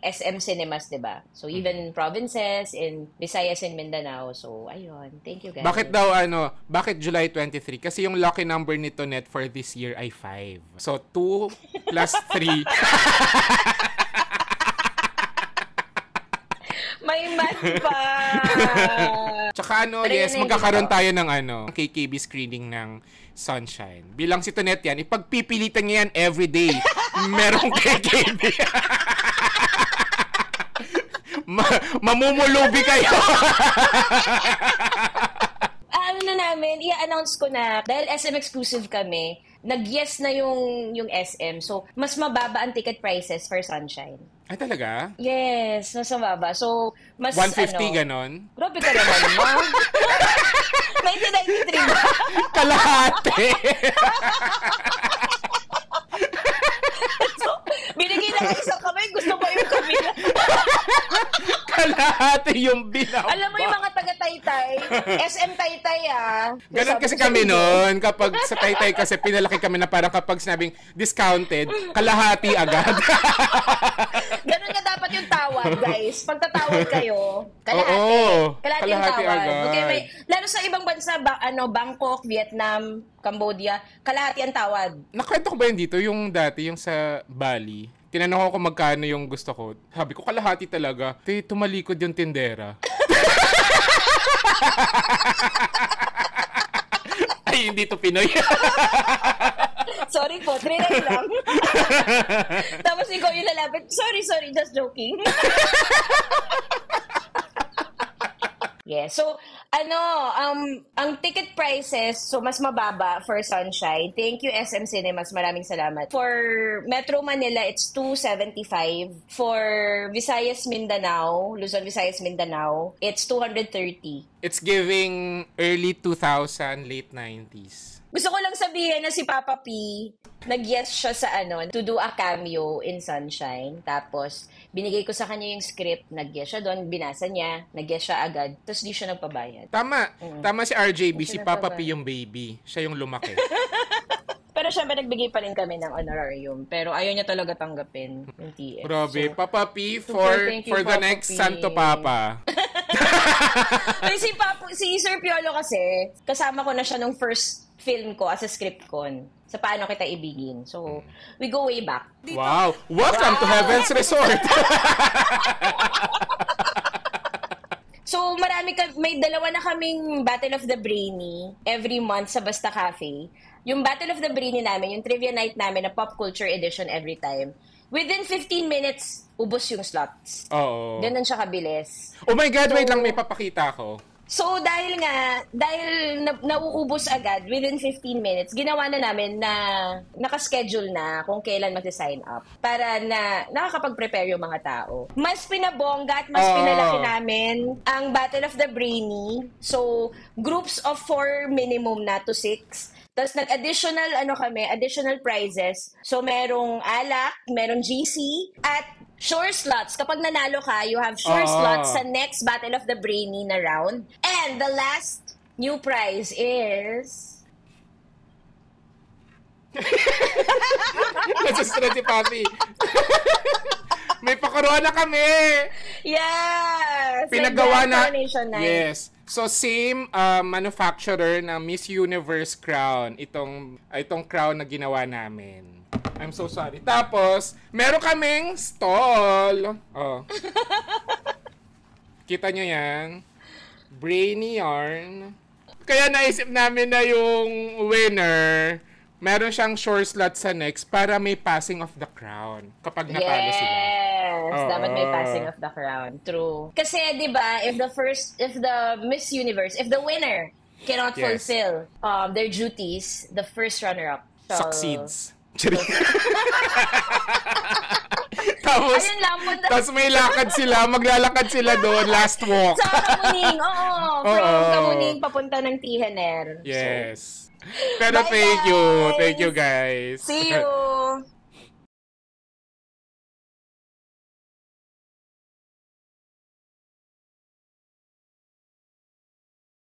[SPEAKER 1] SM cinemas, diba? So, even provinces in Visayas and Mindanao. So, ayun. Thank you, guys.
[SPEAKER 2] Bakit July 23? Kasi yung lucky number nito net for this year ay 5. So, 2 plus 3.
[SPEAKER 1] May math pa!
[SPEAKER 2] Tsaka magkakaroon tayo ng KKB screening ng Sunshine. Bilang si Tonet yan, ipagpipilitan niya yan everyday. Merong KKB. Mamumulubi kayo.
[SPEAKER 1] I-announce ko na, dahil SM exclusive kami, nag-yes na yung SM. So, mas mababa ang ticket prices for Sunshine.
[SPEAKER 2] Ay, talaga?
[SPEAKER 1] Yes, mas mababa. So, mas
[SPEAKER 2] 150 ganon?
[SPEAKER 1] Grabe ka naman, ma. 1993 ba?
[SPEAKER 2] Kalahati!
[SPEAKER 1] So, binigay na kayo sa kamay, gusto ko yung kabila.
[SPEAKER 2] Kalahati yung binaw.
[SPEAKER 1] Alam mo yung mga taga-Taytay, SM Taytay
[SPEAKER 2] Ganon kasi kami noon. Kapag sa Taytay kasi pinalaki kami na parang kapag sinabing discounted, kalahati agad.
[SPEAKER 1] Ganon nga dapat yung tawad, guys. Pag tatawad kayo, kalahati.
[SPEAKER 2] Oo,
[SPEAKER 1] kalahati yung tawad.
[SPEAKER 2] agad.
[SPEAKER 1] Okay, lalo sa ibang bansa, Bangkok, Vietnam, Cambodia, kalahati ang tawad.
[SPEAKER 2] Nakwento ko ba yun dito? Yung dati, yung sa Bali. Tinanong ko kung magkano yung gusto ko. Sabi ko, kalahati talaga. Tumalikod yung tindera. Ay, hindi to Pinoy.
[SPEAKER 1] Sorry po, trinay lang. Tapos ikaw yung lalapit. Sorry, just joking. Yeah, so ang ticket prices, so mas mababa for Sunshine. Thank you SM Cinemas, maraming salamat. For Metro Manila, it's $275. For Visayas Mindanao, Luzon, Visayas Mindanao, it's $230.
[SPEAKER 2] It's giving early 2000, late 90s.
[SPEAKER 1] Gusto ko lang sabihin na si Papa P, nag-yes siya sa to do a cameo in Sunshine. Tapos, binigay ko sa kanya yung script, nag-yes siya doon, binasa niya, nag-yes siya agad, tapos di siya nagpabayad.
[SPEAKER 2] Tama si RJB, si Papa P yung baby. Siya yung lumaki.
[SPEAKER 1] Pero syempre, nagbigay pa rin kami ng honorarium. Pero ayaw niya talaga tanggapin yung TF.
[SPEAKER 2] Grabe, so, Papa P for the next Santo Papa.
[SPEAKER 1] Si Sir Piolo kasi, kasama ko na siya nung first film ko as a script con sa Paano Kita Ibigin. So, we go way back.
[SPEAKER 2] Wow! Welcome to Heaven's Resort!
[SPEAKER 1] So, may dalawa na kaming Battle of the Brainy every month sa Basta Cafe. Yung Battle of the Brainy namin, yung trivia night namin na pop culture edition every time. Within 15 minutes, ubos yung slots.
[SPEAKER 2] Oo.
[SPEAKER 1] Ganun siya kabilis.
[SPEAKER 2] Oh my God, wait lang, may papakita ako.
[SPEAKER 1] So, dahil nauubos agad, within 15 minutes, ginawa na namin na nakaschedule na kung kailan mag-sign up para na nakakapag-prepare yung mga tao. Mas pinabongga at mas pinalaki namin ang Battle of the Brainy. So, groups of 4 minimum na to 6. Tapos additional prizes. So merong alak, merong GC, at sure slots. Kapag nanalo ka, you have sure slots sa next Battle of the Brainy na round. And the last new prize is...
[SPEAKER 2] Nasusunod si Papi. May pakorona kami.
[SPEAKER 1] Yes!
[SPEAKER 2] Pinagawa na.
[SPEAKER 1] Coronation night.
[SPEAKER 2] Yes. So same manufacturer ng Miss Universe crown. Itong crown na ginawa namin. I'm so sorry. Tapos, meron kaming stall. Oh. Kita nyo yan? Brainy yarn. Kaya naisip namin na yung winner, meron siyang short slot sa next para may passing of the crown kapag natalo sila.
[SPEAKER 1] Yes, dapat may passing of the crown. True. Kasi 'di ba, if the Miss Universe, if the winner cannot fulfill their duties, the first runner-up
[SPEAKER 2] succeeds. Tapos,
[SPEAKER 1] ayun lang,
[SPEAKER 2] tapos may lakad sila, maglalakad sila doon, last walk.
[SPEAKER 1] Sa Kamuning, from Kamuning papunta ng Tihener.
[SPEAKER 2] Yes. Pero thank you guys.
[SPEAKER 1] See you.